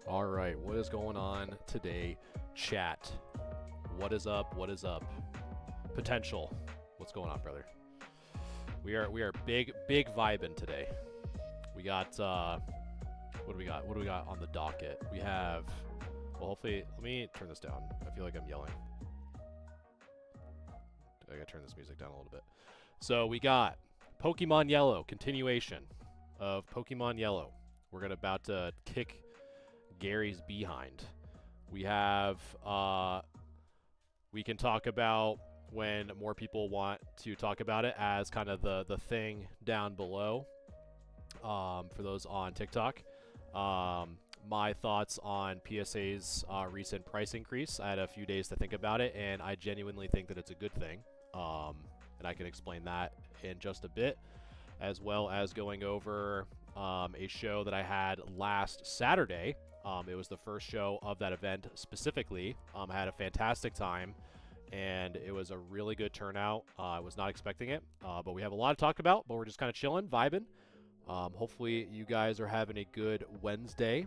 All right, what is going on today, chat? What is up? What is up? Potential. What's going on, brother? We are big vibing today. We got what do we got? What do we got on the docket? We have, well, hopefully, let me turn this down. I feel like I'm yelling. I gotta turn this music down a little bit. So we got Pokemon Yellow, continuation of Pokemon Yellow. We're about to kick Gary's behind. We have, we can talk about when more people want to talk about it as kind of the thing down below, for those on TikTok. My thoughts on PSA's recent price increase. I had a few days to think about it, and I genuinely think that it's a good thing. And I can explain that in just a bit, as well as going over a show that I had last Saturday. It was the first show of that event specifically. I had a fantastic time, and it was a really good turnout. I was not expecting it, but we have a lot to talk about, but we're just kind of chilling, vibing. Hopefully you guys are having a good Wednesday.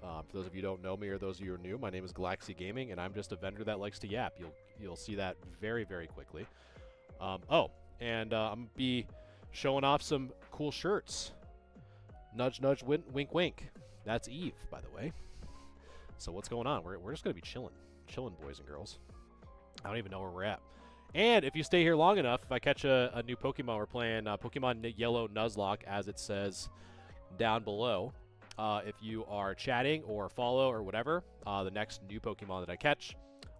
For those of you who don't know me or those of you who are new, my name is Galaxy Gaming, and I'm just a vendor that likes to yap. You'll see that very, very quickly. I'm going to be showing off some cool shirts. Nudge, nudge, wink, wink. That's Eve, by the way. So what's going on? We're just going to be chilling, boys and girls. I don't even know where we're at. And if you stay here long enough, if I catch a new Pokemon, we're playing Pokemon Yellow Nuzlocke, as it says down below. If you are chatting or follow or whatever, the next new Pokemon that I catch,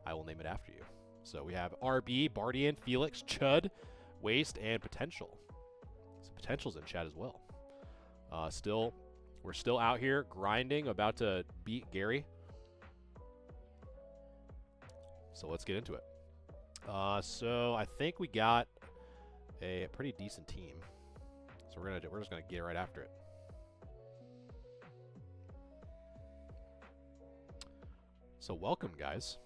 I will name it after you. So we have RB, Bardian, Felix, Chud, Waste, and Potential. So Potential's in chat as well. We're still out here grinding, about to beat Gary. So let's get into it. So I think we got a pretty decent team. So we're just gonna get right after it. So welcome, guys.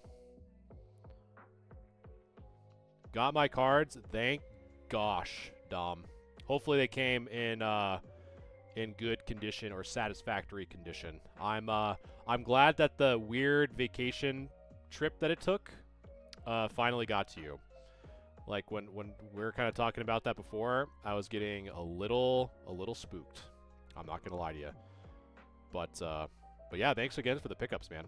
Got my cards. Thank gosh, Dom. Hopefully they came in good condition or satisfactory condition. I'm glad that the weird vacation trip that it took finally got to you. Like when we were kind of talking about that before, I was getting a little spooked. I'm not gonna lie to you. But yeah, thanks again for the pickups, man.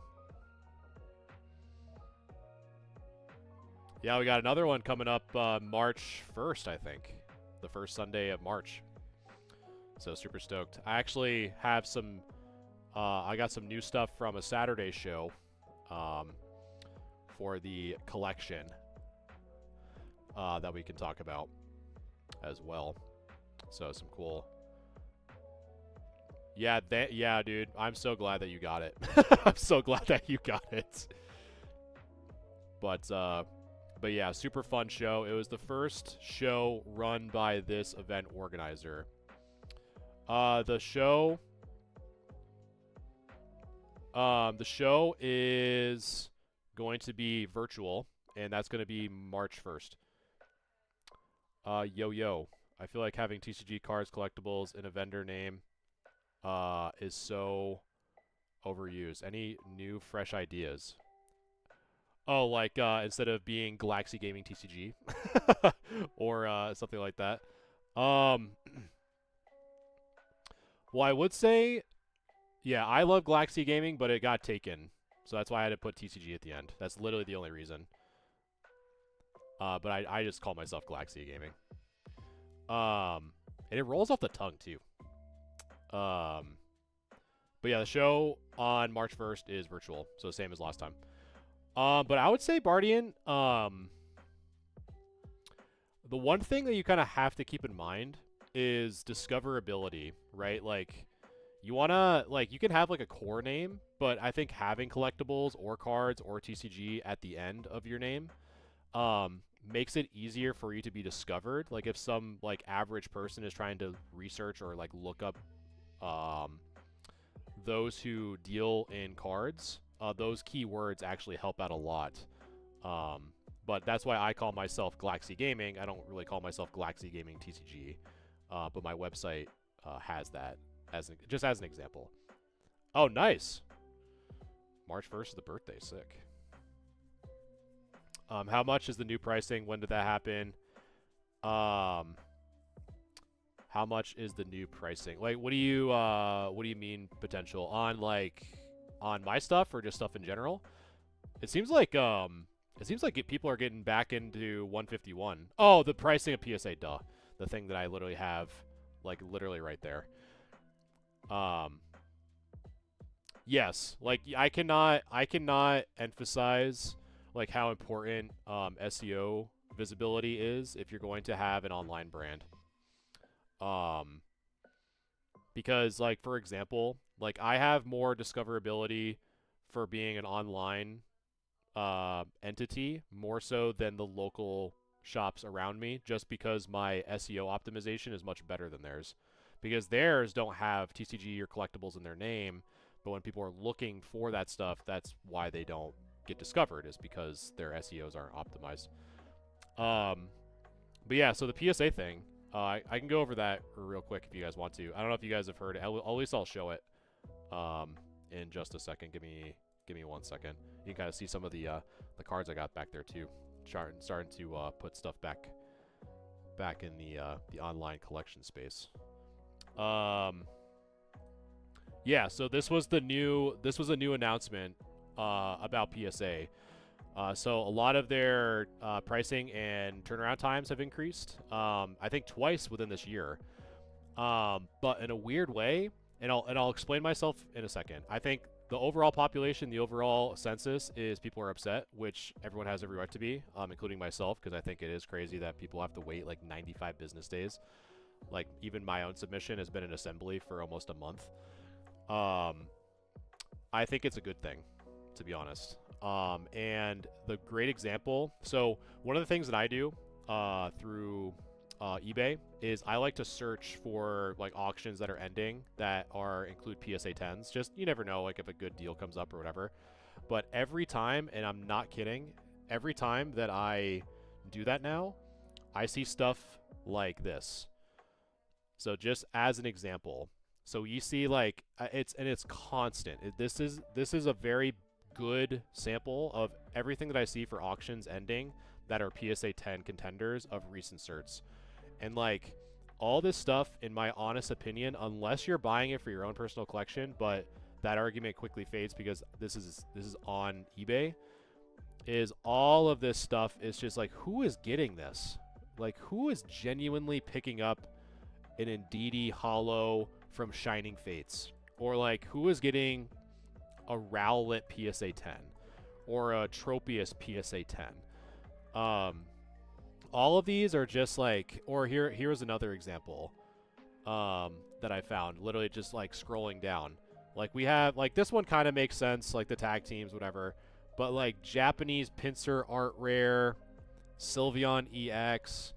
Yeah, we got another one coming up March 1st, I think. The first Sunday of March. So super stoked. I actually have some. I got some new stuff from a Saturday show for the collection that we can talk about as well. So some cool. Yeah, yeah, dude. I'm so glad that you got it. I'm so glad that you got it. But yeah, super fun show. It was the first show run by this event organizer. The show is going to be virtual, and that's going to be March 1st. Yo. I feel like having TCG cards, collectibles, in a vendor name is so overused. Any new, fresh ideas? Oh, like instead of being Galaxy Gaming TCG or something like that. Well, I would say, yeah, I love Galaxy Gaming, but it got taken. So that's why I had to put TCG at the end. That's literally the only reason. But I just call myself Galaxy Gaming. And it rolls off the tongue, too. But yeah, the show on March 1st is virtual, so same as last time. But I would say, Bardian, the one thing that you kind of have to keep in mind is discoverability, right? Like, you wanna, like, you can have, like, a core name, but I think having collectibles or cards or TCG at the end of your name, makes it easier for you to be discovered. Like, if some, like, average person is trying to research or, like, look up, those who deal in cards, those keywords actually help out a lot. But that's why I call myself Galaxy Gaming. I don't really call myself Galaxy Gaming TCG, but my website has that just as an example. Oh, nice. March 1st is the birthday. Sick. How much is the new pricing? When did that happen? How much is the new pricing? Like, what do you mean potential on, like, on my stuff or just stuff in general? It seems like people are getting back into 151. Oh, the pricing of PSA, duh. The thing that I literally have, like, literally right there. Yes, like, I cannot emphasize, like, how important SEO visibility is if you're going to have an online brand. Because, like, for example, like, I have more discoverability for being an online entity more so than the local shops around me, just because my SEO optimization is much better than theirs. Because theirs don't have TCG or collectibles in their name, but when people are looking for that stuff, that's why they don't get discovered, is because their SEOs aren't optimized. But yeah, so the PSA thing, I can go over that real quick if you guys want to. I don't know if you guys have heard it. At least I'll show it in just a second. Give me 1 second. You can kind of see some of the cards I got back there too. Starting to put stuff back in the online collection space. Yeah, so this was a new announcement about PSA. So a lot of their pricing and turnaround times have increased. I think twice within this year. But in a weird way, and I'll explain myself in a second. I think the overall population, the overall census is people are upset, which everyone has every right to be, including myself, because I think it is crazy that people have to wait like 95 business days. Like, even my own submission has been in assembly for almost a month. I think it's a good thing, to be honest. And the great example, so one of the things that I do through eBay is I like to search for, like, auctions that are ending that include PSA 10s. Just, you never know, like, if a good deal comes up or whatever. But every time, and I'm not kidding, every time that I do that now, I see stuff like this. So just as an example, so you see, like, it's constant. This is a very good sample of everything that I see for auctions ending that are PSA 10 contenders of recent certs. And, like, all this stuff, in my honest opinion, unless you're buying it for your own personal collection, but that argument quickly fades because this is on eBay, is all of this stuff is just like, who is getting this? Like, who is genuinely picking up an Indeedee Hollow from Shining Fates, or like who is getting a Rowlet PSA 10 or a Tropius PSA 10. All of these are just like, or here's another example that I found, literally just like scrolling down. Like we have, like this one kind of makes sense, like the tag teams, whatever. But like Japanese Pinsir Art Rare, Sylveon EX,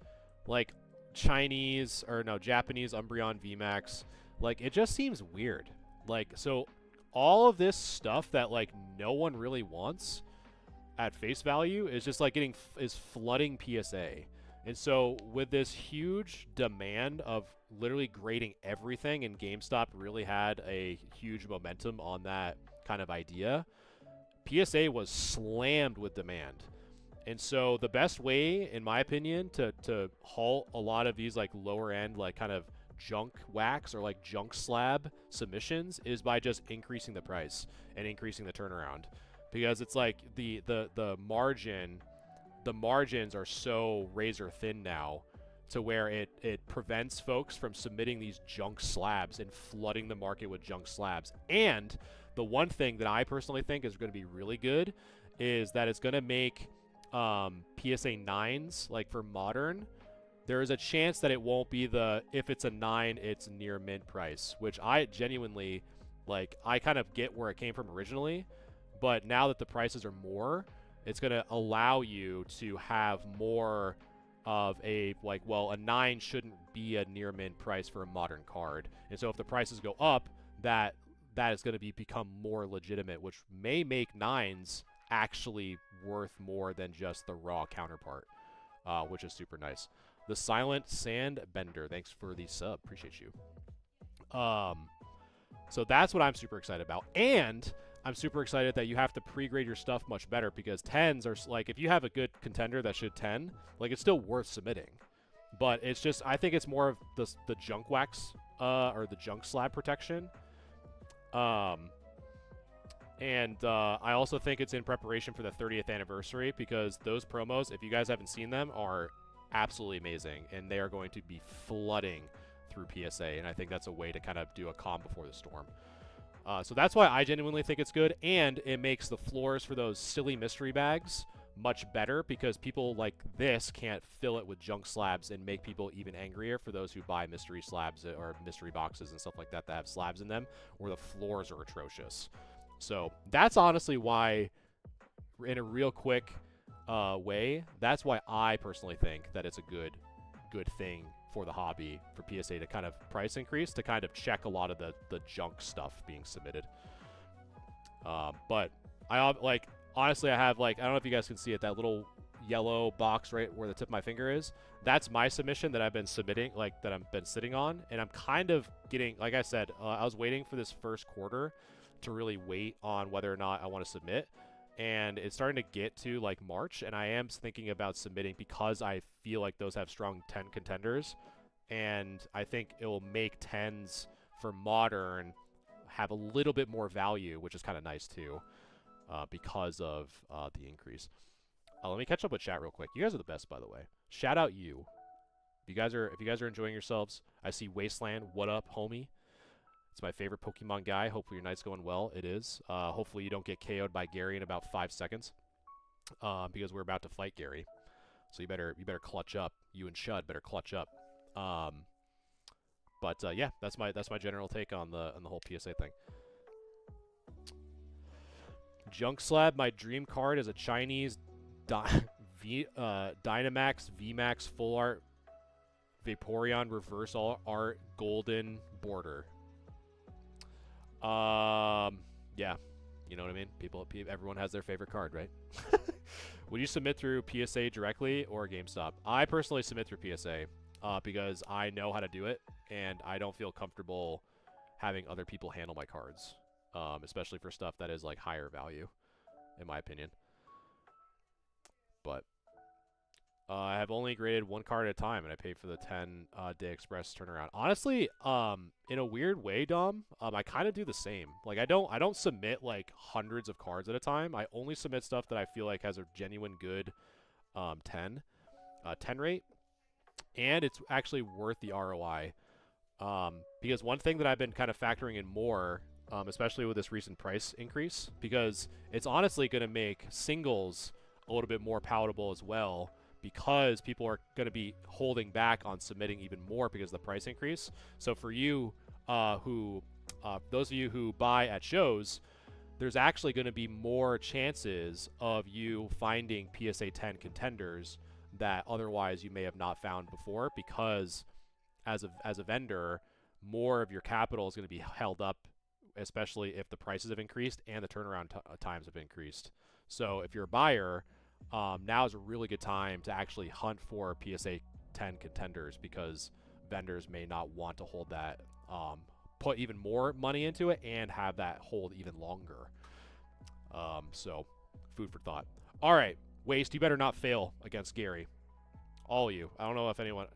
like Japanese Umbreon VMAX. Like it just seems weird. Like, so all of this stuff that like no one really wants at face value is just like is flooding PSA. And so with this huge demand of literally grading everything, and GameStop really had a huge momentum on that kind of idea, PSA was slammed with demand. And so the best way, in my opinion, to halt a lot of these like lower end, like kind of junk wax or like junk slab submissions is by just increasing the price and increasing the turnaround. Because it's like the margins are so razor thin now to where it prevents folks from submitting these junk slabs and flooding the market with junk slabs. And the one thing that I personally think is going to be really good is that it's going to make PSA 9s, like for Modern, there is a chance that it won't be if it's a 9, it's near mint price, which I genuinely, like, I kind of get where it came from originally, but now that the prices are more, it's going to allow you to have more of a, like, well, a 9 shouldn't be a near mint price for a Modern card. And so if the prices go up, that is going to become more legitimate, which may make 9s actually worth more than just the raw counterpart, which is super nice. The Silent Sand Bender, thanks for the sub, appreciate you. So that's what I'm super excited about. And I'm super excited that you have to pre-grade your stuff much better, because 10s are, like, if you have a good contender that should 10, like, it's still worth submitting. But it's just, I think it's more of the junk wax, or the junk slab protection. And I also think it's in preparation for the 30th anniversary, because those promos, if you guys haven't seen them, are absolutely amazing, and they are going to be flooding through PSA, and I think that's a way to kind of do a calm before the storm. So that's why I genuinely think it's good, and it makes the floors for those silly mystery bags much better, because people like this can't fill it with junk slabs and make people even angrier for those who buy mystery slabs or mystery boxes and stuff like that that have slabs in them, where the floors are atrocious. So that's honestly why, in a real quick way, that's why I personally think that it's a good thing for the hobby, for PSA to kind of price increase, to kind of check a lot of the junk stuff being submitted. But I like, honestly, I have, like, I don't know if you guys can see it, that little yellow box right where the tip of my finger is. That's my submission that I've been submitting, like, that I've been sitting on, and I'm kind of getting, like I said, I was waiting for this first quarter to really wait on whether or not I want to submit, and it's starting to get to like March, and I am thinking about submitting because I feel like those have strong 10 contenders, and I think it will make 10s for Modern have a little bit more value, which is kind of nice too, because of the increase. Let me catch up with chat real quick. You guys are the best, by the way. Shout out you. If you guys are enjoying yourselves. I see Wasteland. What up, homie? It's my favorite Pokemon guy. Hopefully your night's going well. It is. Hopefully you don't get KO'd by Gary in about 5 seconds, because we're about to fight Gary. So you better clutch up. You and Shud better clutch up. But yeah, that's my general take on the whole PSA thing. Junk Slab. My dream card is a Chinese Dynamax VMAX full art Vaporeon reverse art golden border. Yeah, you know what I mean? Everyone has their favorite card, right? Would you submit through PSA directly or GameStop? I personally submit through PSA, because I know how to do it, and I don't feel comfortable having other people handle my cards, especially for stuff that is like higher value, in my opinion. But I have only graded one card at a time, and I paid for the 10-day express turnaround. Honestly, in a weird way, Dom, I kind of do the same. Like, I don't submit like hundreds of cards at a time. I only submit stuff that I feel like has a genuine good 10 rate, and it's actually worth the ROI Because one thing that I've been kind of factoring in more, especially with this recent price increase, because it's honestly going to make singles a little bit more palatable as well, because people are going to be holding back on submitting even more because of the price increase. So for you, those of you who buy at shows, there's actually going to be more chances of you finding PSA 10 contenders that otherwise you may have not found before, because as a vendor, more of your capital is going to be held up, especially if the prices have increased and the turnaround times have increased. So if you're a buyer, now is a really good time to actually hunt for PSA 10 contenders, because vendors may not want to hold that, put even more money into it and have that hold even longer. So food for thought. All right, Waste, you better not fail against Gary. All of you. I don't know if anyone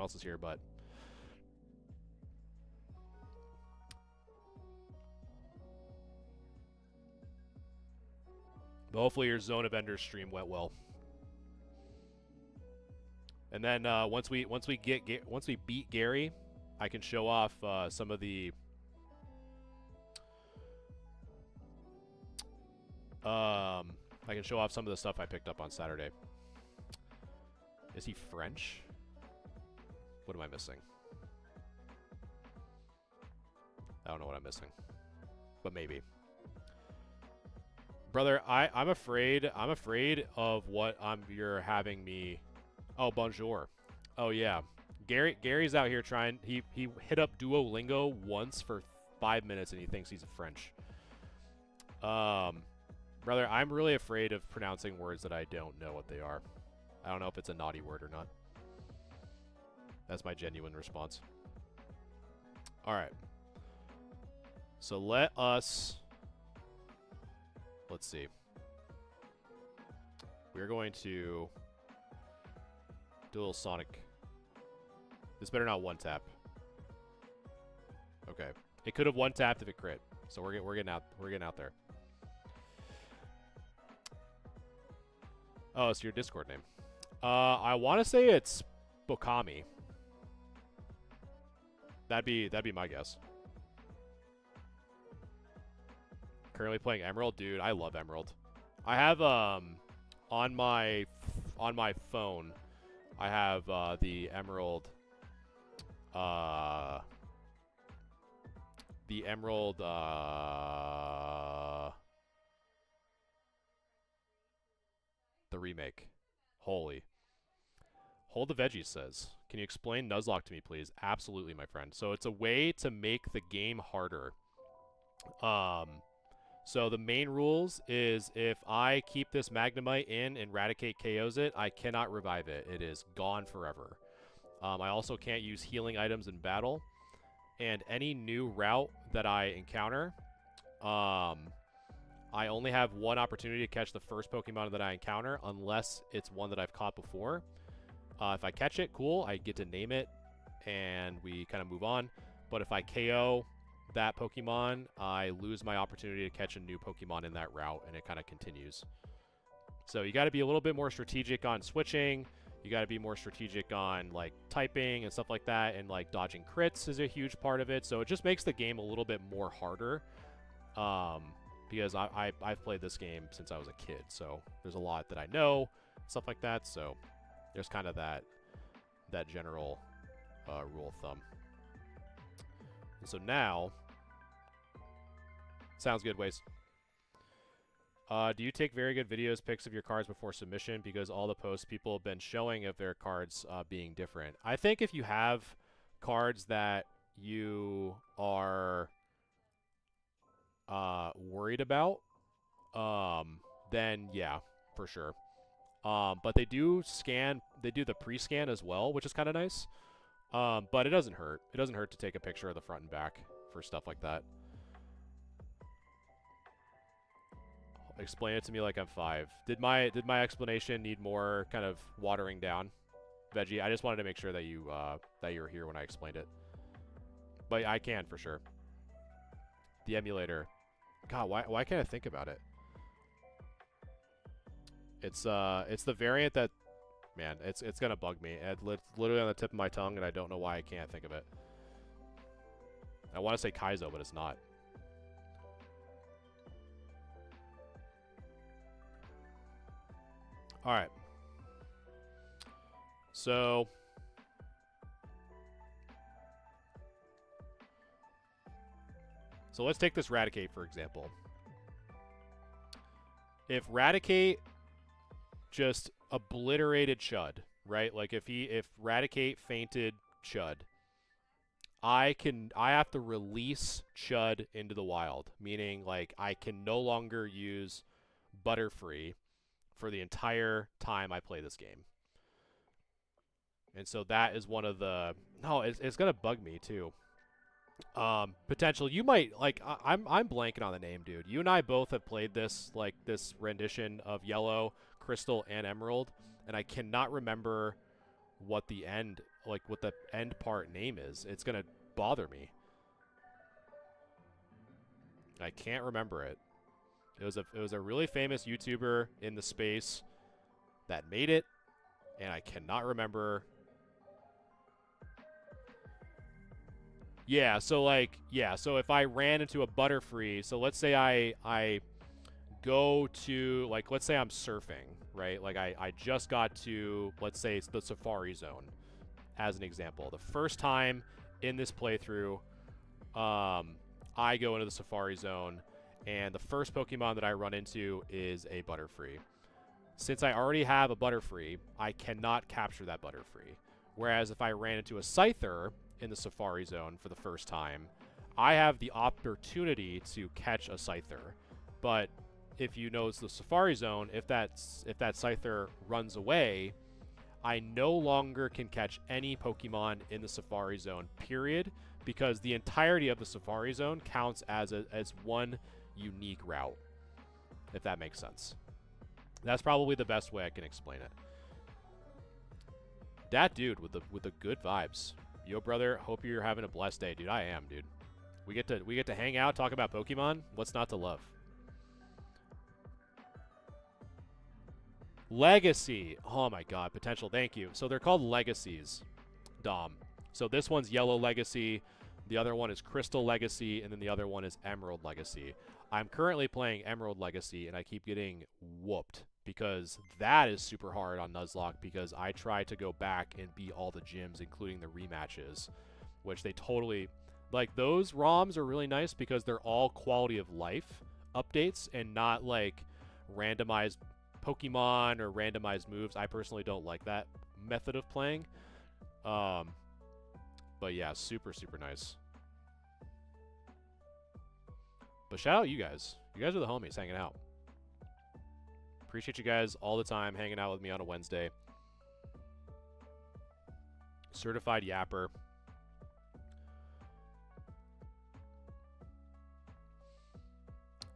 else is here, but hopefully your Zone of Enders stream went well. And then once we beat Gary, I can show off some of the stuff I picked up on Saturday. Is he French? What am I missing? I don't know what I'm missing, but maybe. Brother, I'm afraid of what you're having me. Oh, bonjour. Oh yeah, Gary's out here trying. He hit up Duolingo once for 5 minutes and he thinks he's French. Brother, I'm really afraid of pronouncing words that I don't know what they are. I don't know if it's a naughty word or not. That's my genuine response. All right. So let's see. We're going to do a little Sonic. This better not one tap. Okay. It could have one tapped if it crit. So we're getting out there. Oh, it's your Discord name. I want to say it's Bokami. That'd be my guess. Currently playing Emerald, dude. I love Emerald. I have on my phone, I have the Emerald the remake. Holy. Hold the Veggies says, can you explain Nuzlocke to me, please? Absolutely, my friend. So it's a way to make the game harder. So the main rules is if I keep this Magnemite in and Raticate KOs it, I cannot revive it. It is gone forever. I also can't use healing items in battle. And any new route that I encounter, I only have one opportunity to catch the first Pokemon that I encounter, unless it's one that I've caught before. If I catch it, cool, I get to name it, and we kind of move on. But if I KO that Pokemon, I lose my opportunity to catch a new Pokemon in that route, and it kind of continues. So you got to be a little bit more strategic on switching. You got to be more strategic on, like, typing and stuff like that, and, like, dodging crits is a huge part of it. So it just makes the game a little bit more harder. Because I've played this game since I was a kid, so there's a lot that I know, stuff like that, so there's kind of that general rule of thumb. And so now, sounds good, Waste. Do you take very good videos, pics of your cards before submission? Because all the posts people have been showing of their cards being different. I think if you have cards that you are worried about, then yeah, for sure. But they do the pre-scan as well, which is kind of nice. But it doesn't hurt. It doesn't hurt to take a picture of the front and back for stuff like that. Explain it to me like I'm 5. Did my explanation need more kind of watering down, Veggie? I just wanted to make sure that you were here when I explained it. But I can for sure. The emulator. God, why can't I think about it? It's the variant that, man, it's gonna bug me. It's literally on the tip of my tongue, and I don't know why I can't think of it. I want to say Kaizo, but it's not. Alright. So let's take this Raticate, for example. If Raticate just obliterated Chud, right? Like if Raticate fainted Chud, I have to release Chud into the wild, meaning like I can no longer use Butterfree for the entire time I play this game. And so that is one of the... No, it's going to bug me, too. Potential. You might... Like, I'm blanking on the name, dude. You and I both have played this, like, this rendition of Yellow, Crystal, and Emerald. And I cannot remember what the end... Like, what the end part name is. It's going to bother me. I can't remember it. It was a really famous YouTuber in the space that made it. And I cannot remember... Yeah, so like, so if I ran into a Butterfree, so let's say I go to, like, let's say I'm surfing, right? Like, I just got to, let's say it's the Safari Zone, as an example. The first time in this playthrough, I go into the Safari Zone, and the first Pokemon that I run into is a Butterfree. Since I already have a Butterfree, I cannot capture that Butterfree. Whereas if I ran into a Scyther in the Safari Zone for the first time, I have the opportunity to catch a Scyther. But if you know it's the Safari Zone, if that Scyther runs away, I no longer can catch any Pokemon in the Safari Zone, period, because the entirety of the Safari Zone counts as one unique route, if that makes sense. That's probably the best way I can explain it. That dude with the good vibes. Yo, brother, hope you're having a blessed day, dude. I am, dude. We get to hang out, talk about Pokemon. What's not to love? Legacy. Oh my god, potential. Thank you. So they're called legacies, Dom. So this one's Yellow Legacy, the other one is Crystal Legacy, and then the other one is Emerald Legacy. I'm currently playing Emerald Legacy, and I keep getting whooped because that is super hard on Nuzlocke because I try to go back and beat all the gyms, including the rematches, which they totally... Like, those ROMs are really nice because they're all quality of life updates and not, like, randomized Pokemon or randomized moves. I personally don't like that method of playing. But yeah, super, super nice. But shout out you guys. You guys are the homies hanging out. Appreciate you guys all the time hanging out with me on a Wednesday. Certified Yapper.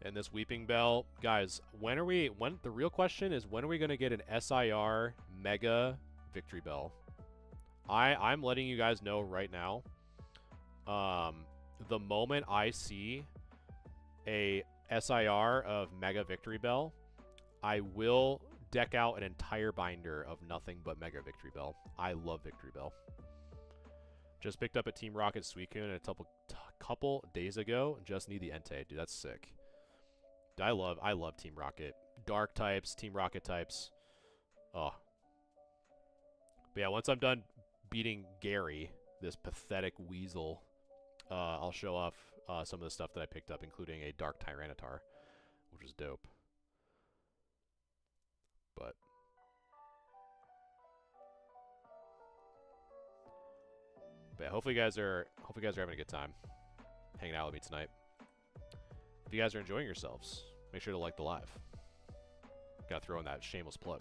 And this Weeping Bell. Guys, the real question is, when are we going to get an SIR Mega Victory Bell? I'm letting you guys know right now. The moment I see a SIR of Mega Victory Bell, I will deck out an entire binder of nothing but Mega Victory Bell. I love Victory Bell. Just picked up a Team Rocket Suicune a couple days ago. Just need the Entei. Dude, that's sick. I love Team Rocket. Dark types, Team Rocket types. Oh. But yeah, once I'm done beating Gary, this pathetic weasel, I'll show off some of the stuff that I picked up, including a Dark Tyranitar, which is dope. But yeah, hopefully you guys are having a good time hanging out with me tonight. If you guys are enjoying yourselves, make sure to like the live. Gotta throw in that shameless plug.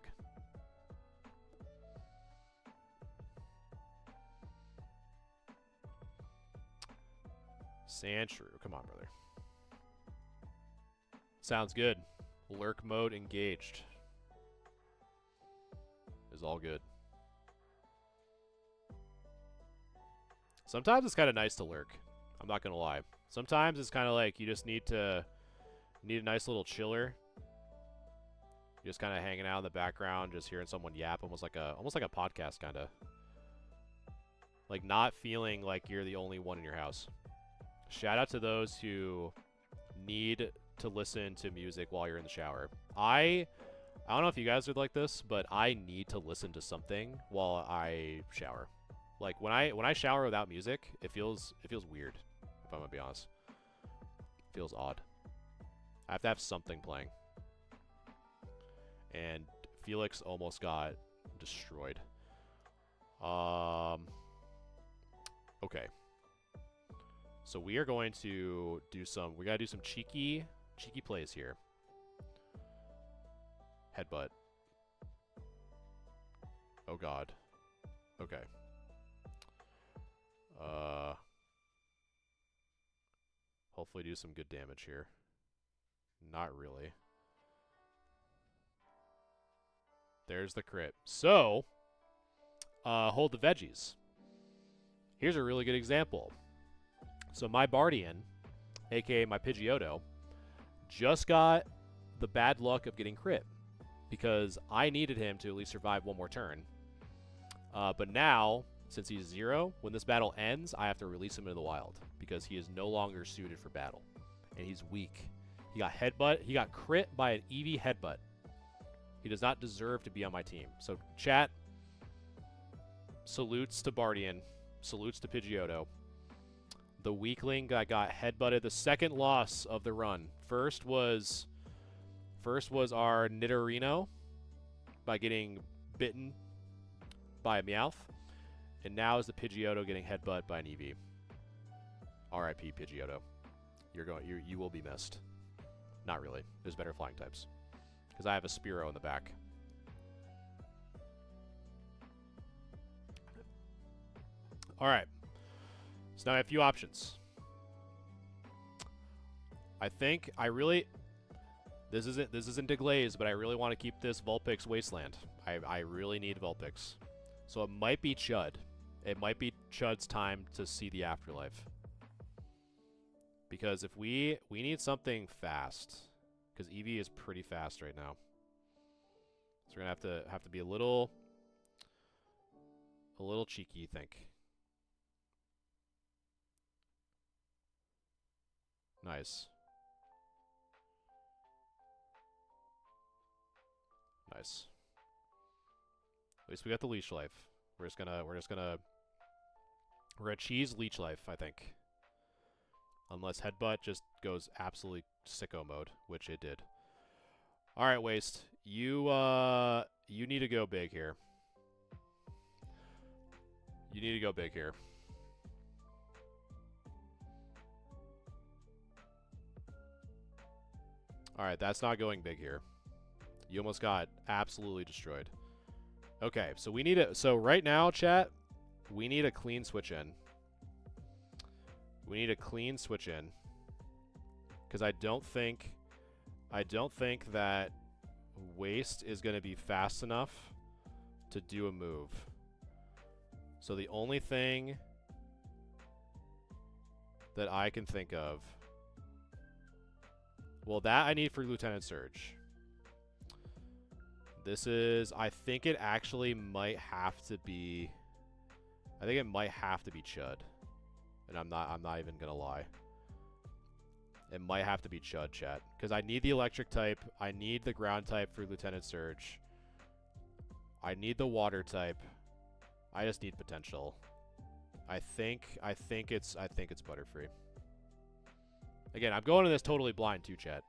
Sandshrew, come on, brother. Sounds good. Lurk mode engaged. Is all good. Sometimes it's kind of nice to lurk. I'm not gonna lie. Sometimes it's kind of like you just need a nice little chiller. You're just kind of hanging out in the background, just hearing someone yap, almost like a podcast, kind of. Like not feeling like you're the only one in your house. Shout out to those who need to listen to music while you're in the shower. I don't know if you guys are like this, but I need to listen to something while I shower. Like when I shower without music, it feels weird, if I'm gonna be honest. It feels odd. I have to have something playing. And Felix almost got destroyed. Okay. So we are going to do some, we gotta do some cheeky plays here. Headbutt. Oh god. Okay. Hopefully do some good damage here. Not really. There's the crit. So, hold the veggies. Here's a really good example. So my Bardian, aka my Pidgeotto, just got the bad luck of getting crit because I needed him to at least survive one more turn. But now, since he's 0, when this battle ends, I have to release him into the wild because he is no longer suited for battle. And he's weak. He got headbutt. He got crit by an Eevee headbutt. He does not deserve to be on my team. So, chat, salutes to Bardian. Salutes to Pidgeotto. The weakling that got headbutted. The second loss of the run. First was our Nidorino by getting bitten by a Meowth. And now is the Pidgeotto getting headbutt by an Eevee. R.I.P. Pidgeotto. You will be missed. Not really. There's better flying types. Because I have a Spearow in the back. Alright. So now I have a few options. I think I really... This isn't Deglaze, but I really want to keep this Vulpix Wasteland. I really need Vulpix. So it might be Chud. It might be Chud's time to see the afterlife. Because if we need something fast. Because Eevee is pretty fast right now. So we're gonna have to be a little cheeky, I think. Nice. Nice. At least we got the leech life. We're gonna cheese leech life, I think. Unless headbutt just goes absolutely sicko mode, which it did. All right, Waste. You need to go big here. You need to go big here. All right, that's not going big here. You almost got absolutely destroyed. Okay, so we need a... So right now, chat, we need a clean switch in. We need a clean switch in. Because I don't think that Waste is going to be fast enough to do a move. So the only thing that I can think of... Well, that I need for Lieutenant Surge. This is... I think it actually might have to be... I think it might have to be Chud. And I'm not even gonna lie. It might have to be Chud, chat. Because I need the electric type. I need the ground type for Lieutenant Surge. I need the water type. I just need potential. I think it's Butterfree. Again, I'm going to this totally blind too, chat.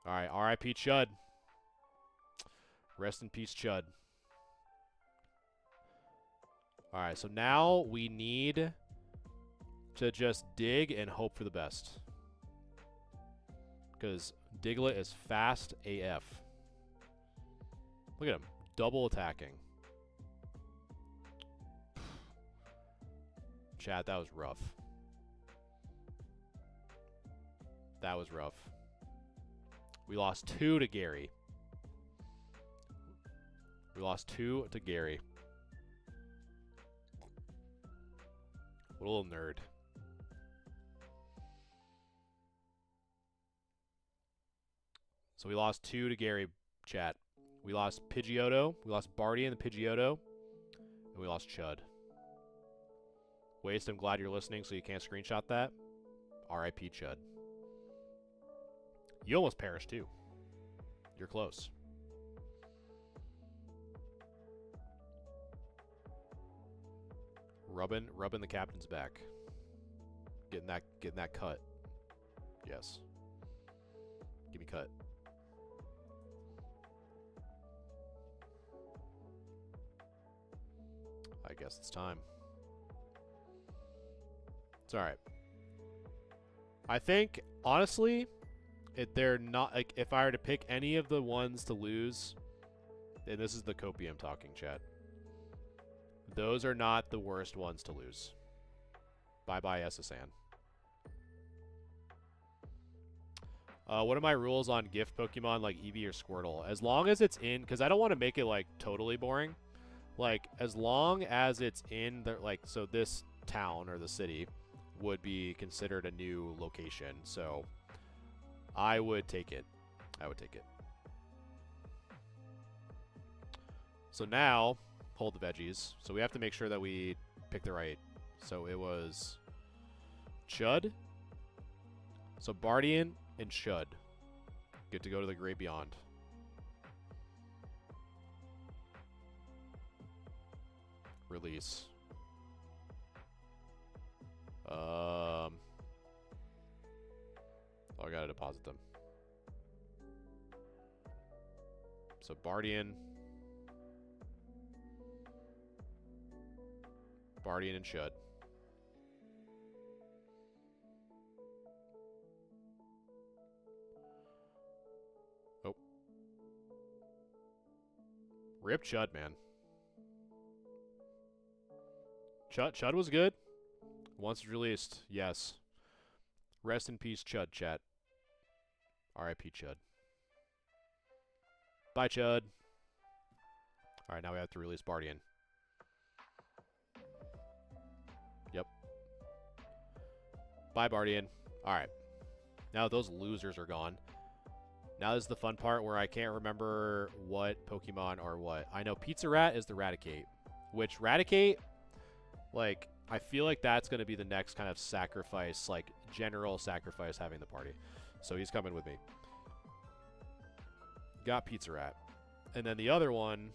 Alright, R.I.P. Chud. Rest in peace, Chud. Alright, so now we need to just dig and hope for the best. Because Diglett is fast AF. Look at him. Double attacking. Chat, that was rough. That was rough. We lost 2 to Gary. We lost 2 to Gary. What a little nerd. So we lost 2 to Gary, chat. We lost Pidgeotto. We lost Bardian and Pidgeotto. And we lost Chud. Waste, I'm glad you're listening, so you can't screenshot that. R.I.P. Chud. You almost perished, too. You're close. Rubbing the captain's back. Getting that cut. Yes. Give me cut. I guess it's time. It's alright. I think, honestly, they're not, like, if I were to pick any of the ones to lose, and this is the copium talking, chat, those are not the worst ones to lose. Bye-bye, SSN. What are my rules on gift Pokemon like Eevee or Squirtle? As long as it's in, because I don't want to make it, like, totally boring. Like, as long as it's in, the, like, so this town or the city would be considered a new location. So, I would take it. I would take it. So now, hold the veggies. So we have to make sure that we pick the right. So it was Chud. So Bardian and Chud get to go to the Great Beyond. Release. Oh, I gotta deposit them. So Bardian. Bardian and Chud. Oh. Rip Chud, man. Chud was good. Once released, yes. Rest in peace, Chud, chat. R.I.P. Chud. Bye, Chud. Alright, now we have to release Bardian. Yep. Bye, Bardian. Alright. Now those losers are gone. Now this is the fun part where I can't remember what Pokemon or what. I know Pizza Rat is the Raticate. Which, Raticate, like, I feel like that's going to be the next kind of sacrifice, like, general sacrifice having the party. So he's coming with me. Got Pizza Rat. And then the other one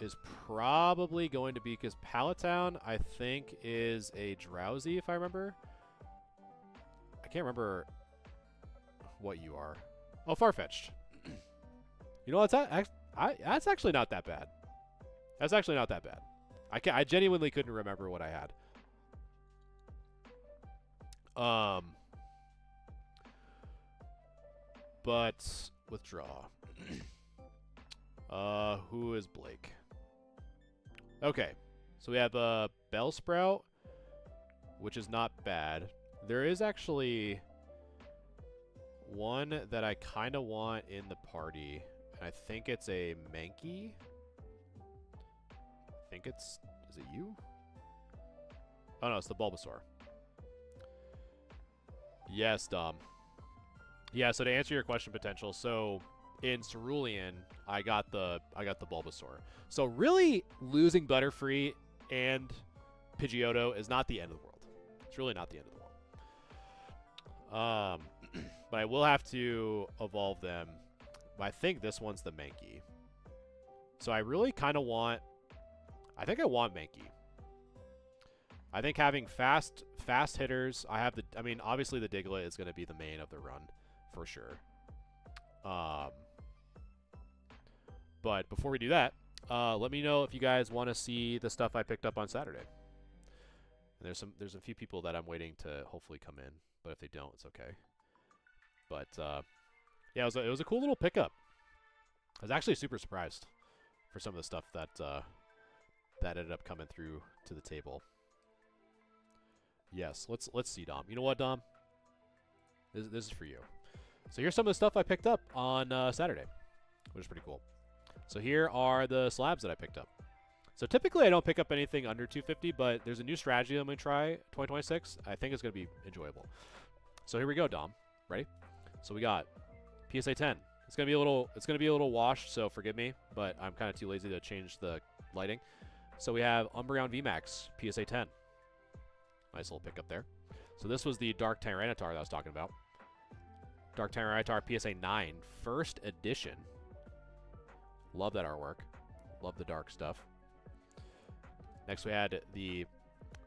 is probably going to be, because Palatown, I think, is a Drowsy, if I remember. I can't remember what you are. Oh, Farfetch'd. You know what? That's actually not that bad. That's actually not that bad. I genuinely couldn't remember what I had. But withdraw. Who is Blake? Okay, so we have Bellsprout, which is not bad. There is actually one that I kind of want in the party, and I think it's a Mankey. I think it's... Is it you? Oh, no, it's the Bulbasaur. Yes, Dom. Yeah, so to answer your question, Potential, so in Cerulean, I got the Bulbasaur. So really, losing Butterfree and Pidgeotto is not the end of the world. It's really not the end of the world. But I will have to evolve them. But I think this one's the Mankey. So I really kind of want... I think I want Mankey. I think having fast hitters... I mean, obviously the Diglett is going to be the main of the run, for sure. But before we do that, let me know if you guys want to see the stuff I picked up on Saturday. And there's a few people that I'm waiting to hopefully come in, but if they don't, it's okay. But yeah, it was a cool little pickup. I was actually super surprised for some of the stuff that that ended up coming through to the table. Yes, let's see, Dom. You know what, Dom? This is for you. So here's some of the stuff I picked up on Saturday, which is pretty cool. So here are the slabs that I picked up. So typically I don't pick up anything under 250, but there's a new strategy I'm going to try 2026. I think it's going to be enjoyable. So here we go, Dom. Ready? So we got PSA 10. It's going to be a little washed, so forgive me, but I'm kind of too lazy to change the lighting. So we have Umbreon VMAX PSA 10. Nice little pickup there. So this was the Dark Tyranitar that I was talking about. Dark Tyranitar PSA 9, first edition. Love that artwork. Love the dark stuff. Next we had the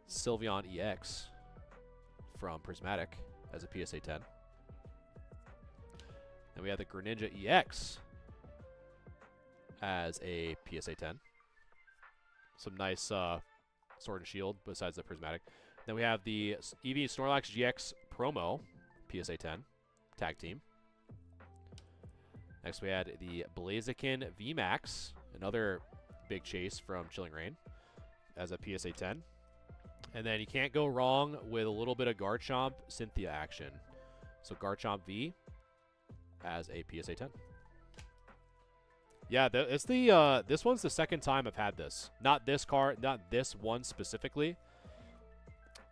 Sylveon EX from Prismatic as a PSA 10. Then we had the Greninja EX as a PSA 10. Some nice Sword and Shield besides the Prismatic. Then we have the Eevee Snorlax GX promo PSA 10 tag team. Next we had the Blaziken VMAX, another big chase from Chilling Reign as a PSA 10. And then you can't go wrong with a little bit of Garchomp Cynthia action. So Garchomp V as a PSA 10. Yeah, it's the this one's the second time I've had this. Not this card, not this one specifically.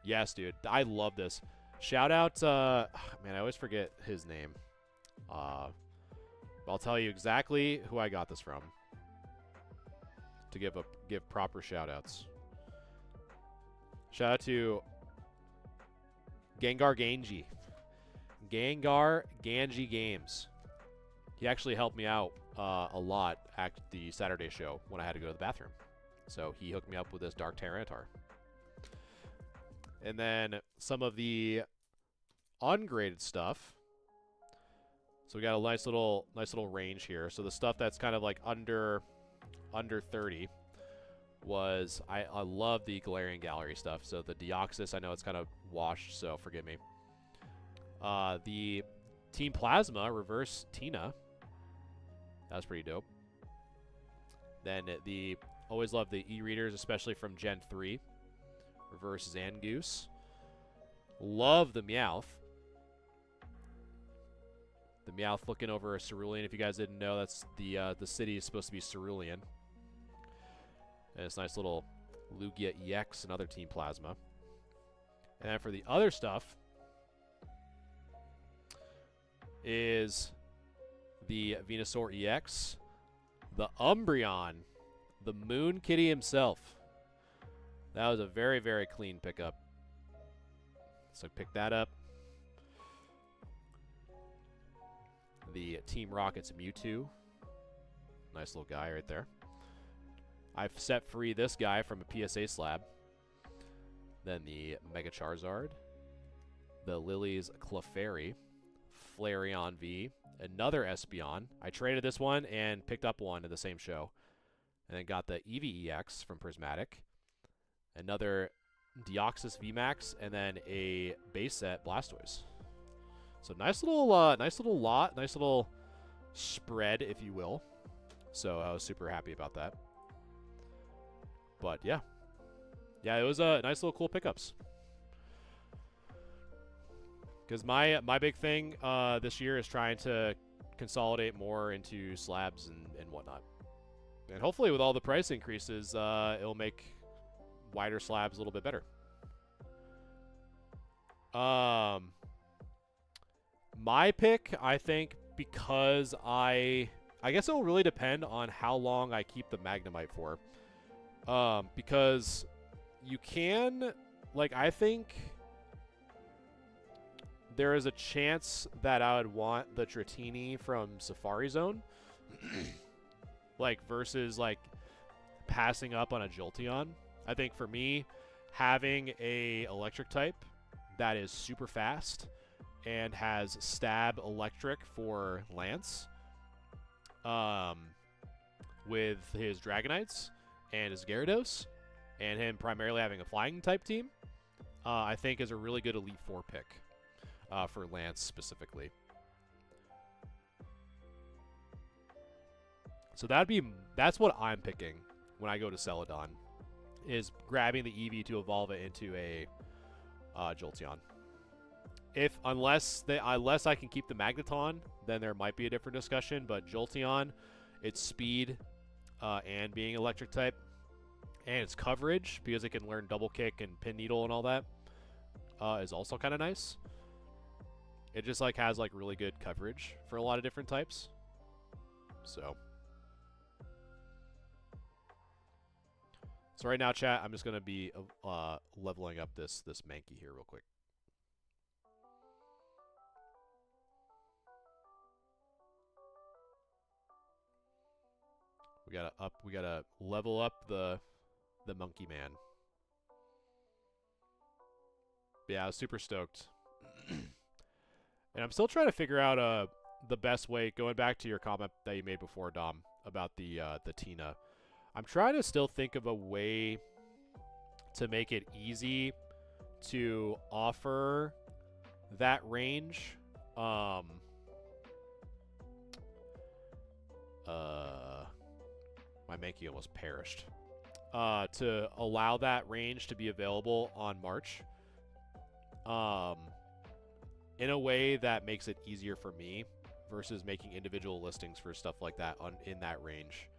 Yes, dude, I love this. Shout out, man, I always forget his name. I'll tell you exactly who I got this from to give proper shout outs. Shout out to Gengar Ganji. Gengar Ganji Games. He actually helped me out a lot at the Saturday show when I had to go to the bathroom. So he hooked me up with this Dark Tyranitar. And then some of the ungraded stuff. So we got a nice little range here. So the stuff that's kind of like under 30 was I love the Galarian Gallery stuff. So the Deoxys, I know it's kind of washed, so forgive me. The Team Plasma Reverse Tina. That was pretty dope. Then the always love the e-readers, especially from Gen 3. Reverse Zangoose. Love the Meowth. The Meowth looking over a Cerulean. If you guys didn't know, that's the city is supposed to be Cerulean. And it's nice little Lugia EX, another Team Plasma. And then for the other stuff is the Venusaur EX, the Umbreon, the Moon Kitty himself. That was a very, very clean pickup. So pick that up. The Team Rocket's Mewtwo. Nice little guy right there. I've set free this guy from a PSA slab. Then the Mega Charizard. The Lily's Clefairy. Flareon V. Another Espeon. I traded this one and picked up one at the same show. And then got the Eevee EX from Prismatic. Another Deoxys VMAX. And then a base set Blastoise. So nice little lot. Nice little spread, if you will. So I was super happy about that. But yeah. Yeah, it was a nice little cool pickups. Because my big thing this year is trying to consolidate more into slabs and whatnot. And hopefully with all the price increases, it'll make wider slabs a little bit better. My pick, I think, because I guess it will really depend on how long I keep the Magnemite for. Because you can, like, I think there is a chance that I would want the Dratini from Safari Zone. Like, versus, like, passing up on a Jolteon. I think for me, having a electric type that is super fast and has stab electric for Lance, with his Dragonites and his Gyarados, and him primarily having a flying type team, I think is a really good Elite Four pick for Lance specifically. So that's what I'm picking when I go to Celadon, is grabbing the Eevee to evolve it into a Jolteon. Unless I can keep the Magneton, then there might be a different discussion. But Jolteon, its speed and being electric type, and its coverage, because it can learn Double Kick and Pin Needle and all that, is also kind of nice. It just like has like really good coverage for a lot of different types. So So right now, chat, I'm just gonna be leveling up this Mankey here real quick. We gotta level up the monkey man. Yeah, I was super stoked. And I'm still trying to figure out the best way, going back to your comment that you made before, Dom, about the Tina. I'm trying to still think of a way to make it easy to offer that range. My Mankey almost perished. To allow that range to be available on March. In a way that makes it easier for me versus making individual listings for stuff like that in that range,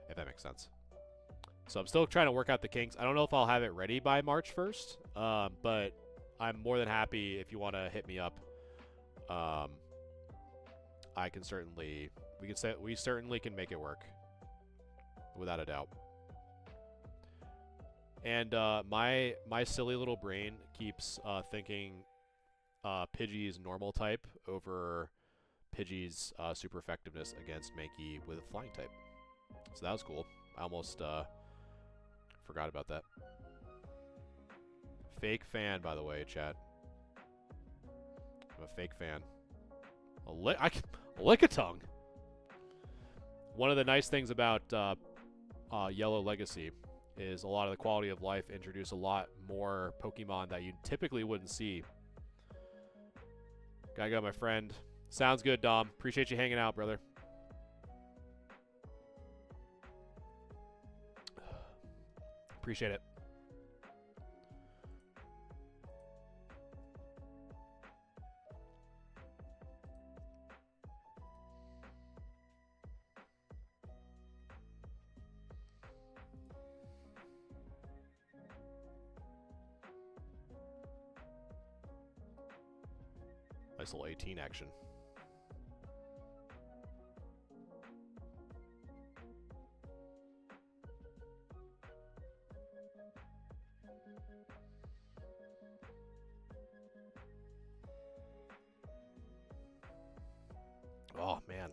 if that makes sense. So I'm still trying to work out the kinks. I don't know if I'll have it ready by March 1st, but I'm more than happy if you want to hit me up. I can certainly, we certainly can make it work, without a doubt. And my silly little brain keeps thinking Pidgey's normal type over Pidgey's super effectiveness against Mankey with a flying type. So that was cool. I almost forgot about that. Fake fan, by the way, chat. I'm a fake fan. A lick-a-tongue. One of the nice things about Yellow Legacy is a lot of the quality of life introduce a lot more Pokemon that you typically wouldn't see. Gotta go, my friend. Sounds good, Dom. Appreciate you hanging out, brother. Appreciate it. Nice little 18 action. Oh, man.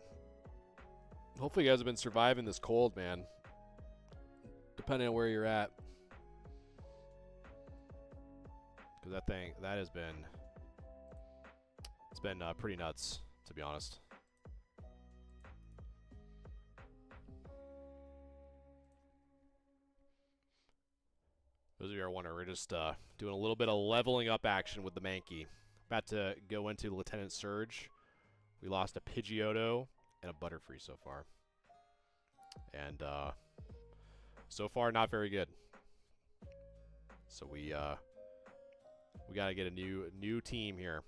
Hopefully you guys have been surviving this cold, man. Depending on where you're at. Because that has been... It's been pretty nuts, to be honest. Those of you who are wondering, we're just doing a little bit of leveling up action with the Mankey. About to go into Lieutenant Surge. We lost a Pidgeotto and a Butterfree so far. And so far, not very good. So we got to get a new team here.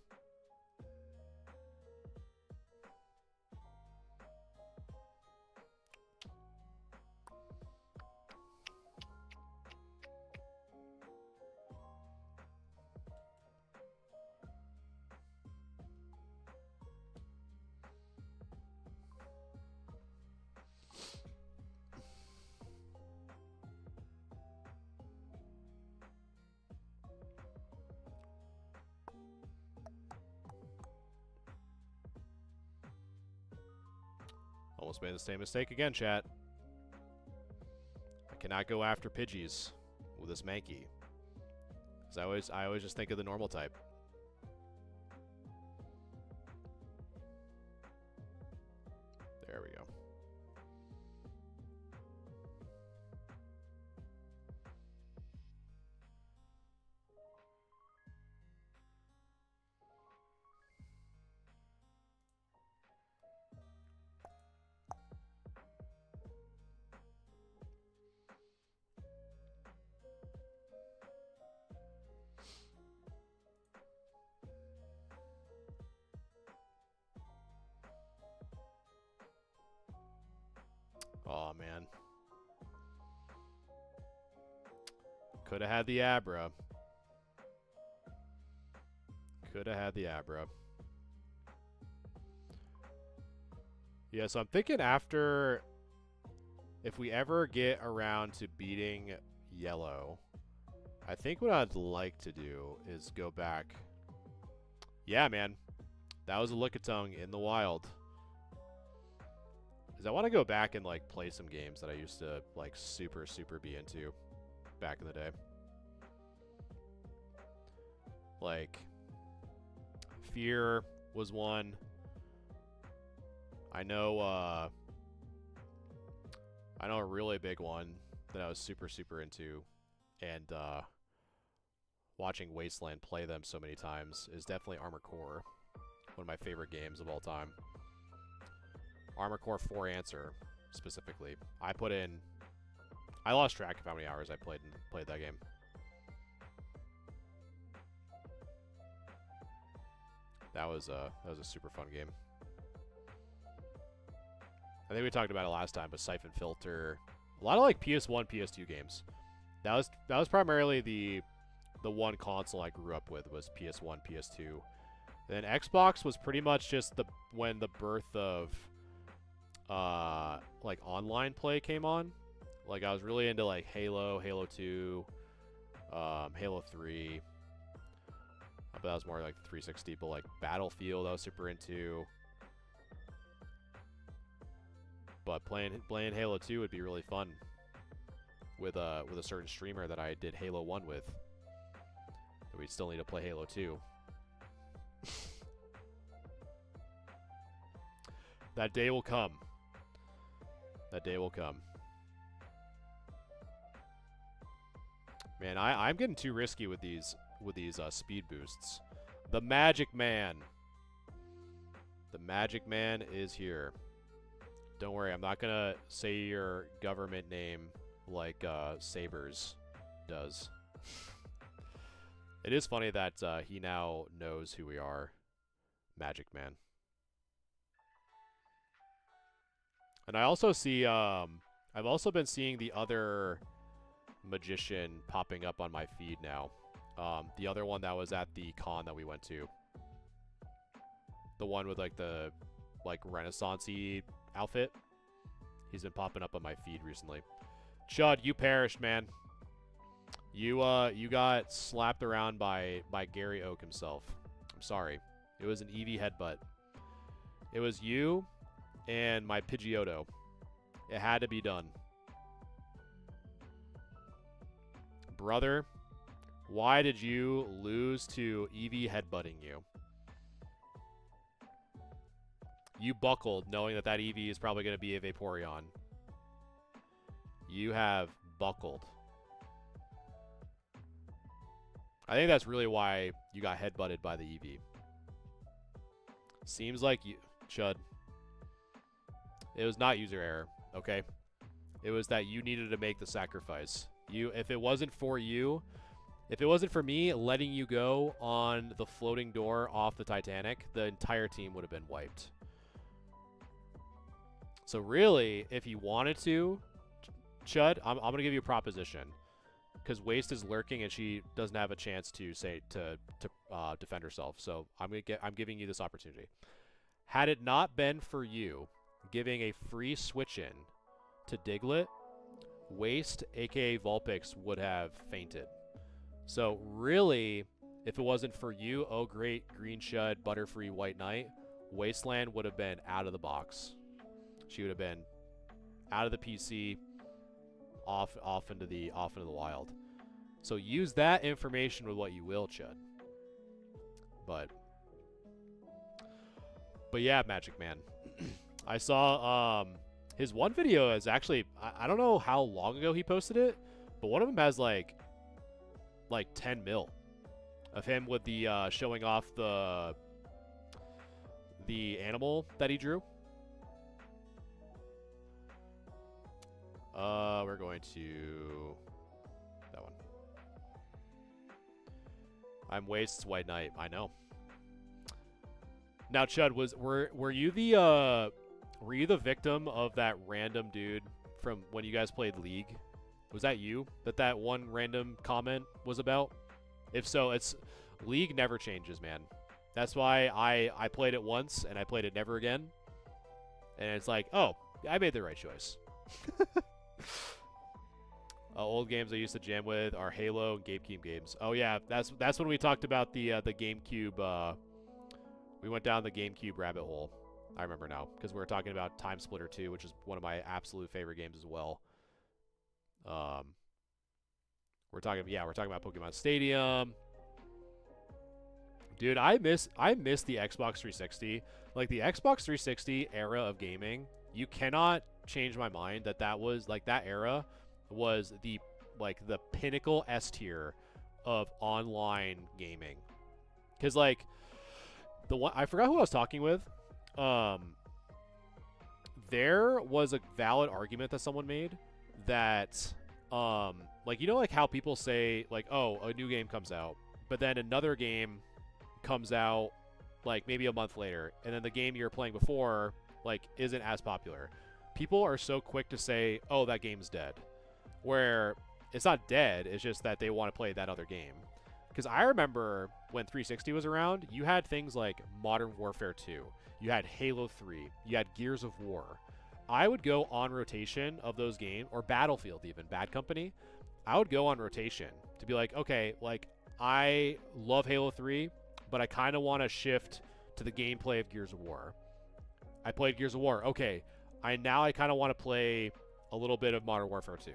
Almost made the same mistake again, chat. I cannot go after Pidgeys with this Mankey. Because I always just think of the normal type. There we go. Oh, man. Could have had the Abra. Could have had the Abra. Yeah, so I'm thinking after... If we ever get around to beating yellow. I think what I'd like to do is go back. Yeah, man. That was a Lickitung in the wild. Is I want to go back and like play some games that I used to like super be into back in the day. Like Fear was one. I know a really big one that I was super into, and watching Wasteland play them so many times is definitely Armored Core. One of my favorite games of all time. Armored Core 4 Answer, specifically. I lost track of how many hours I played that game. That was a super fun game. I think we talked about it last time, but Siphon Filter, a lot of like PS1, PS2 games. That was primarily the one console I grew up with was PS1, PS2. Then Xbox was pretty much just when the birth of like online play came on. Like I was really into like Halo, Halo 2, Halo 3. But that was more like 360, but like Battlefield I was super into. But playing Halo 2 would be really fun with a certain streamer that I did Halo 1 with. We still need to play Halo 2. That day will come. That day will come. Man, I'm getting too risky with these speed boosts. The Magic Man. The Magic Man is here. Don't worry, I'm not gonna say your government name like Sabers does. It is funny that he now knows who we are. Magic Man. And I also see, I've also been seeing the other magician popping up on my feed now. The other one that was at the con that we went to. The one with like the Renaissance-y outfit. He's been popping up on my feed recently. Chud, you perished, man. You got slapped around by Gary Oak himself. I'm sorry. It was an Eevee headbutt. It was you and my Pidgeotto. It had to be done. Brother, why did you lose to Eevee headbutting you? You buckled knowing that Eevee is probably going to be a Vaporeon. You have buckled. I think that's really why you got headbutted by the Eevee. Seems like you... Chud. It was not user error, okay? It was that you needed to make the sacrifice. If it wasn't for you... If it wasn't for me letting you go on the floating door off the Titanic, the entire team would have been wiped. So really, if you wanted to, Chud, I'm going to give you a proposition. Because Waste is lurking and she doesn't have a chance to defend herself. So I'm giving you this opportunity. Had it not been for you giving a free switch in to Diglett, Waste, aka Vulpix, would have fainted. So really, if it wasn't for you, oh great, Green Shud, Butterfree, White Knight, Wasteland would have been out of the box. She would have been out of the PC, off into the wild. So use that information with what you will, Chud. But yeah, Magic Man. I saw his one video is actually I don't know how long ago he posted it, but one of them has like 10 mil of him with the showing off the animal that he drew. We're going to that one. I'm Waste's White Knight. I know. Now, Chud, were you the victim of that random dude from when you guys played League? Was that you that one random comment was about? If so, it's League never changes, man. That's why I played it once and I played it never again. And it's like, oh, I made the right choice. Old games I used to jam with are Halo and GameCube games. Oh yeah, that's when we talked about the GameCube. We went down the GameCube rabbit hole. I remember now because we were talking about Time Splitter 2, which is one of my absolute favorite games as well. We're talking about Pokemon Stadium. Dude, I miss the Xbox 360. Like the Xbox 360 era of gaming, you cannot change my mind that was like that era was the pinnacle S tier of online gaming. Cuz like the one I forgot who I was talking with. There was a valid argument that someone made that like you know like how people say like, oh, a new game comes out, but then another game comes out like maybe a month later, and then the game you're playing before like isn't as popular. People are so quick to say, oh, that game's dead, where it's not dead, it's just that they want to play that other game. Because I remember when 360 was around, you had things like Modern Warfare 2, you had Halo 3, you had Gears of War. I would go on rotation of those games, or Battlefield even, Bad Company. I would go on rotation to be like, okay, like I love Halo 3, but I kind of want to shift to the gameplay of Gears of War. I played Gears of War. Okay, I kind of want to play a little bit of Modern Warfare 2.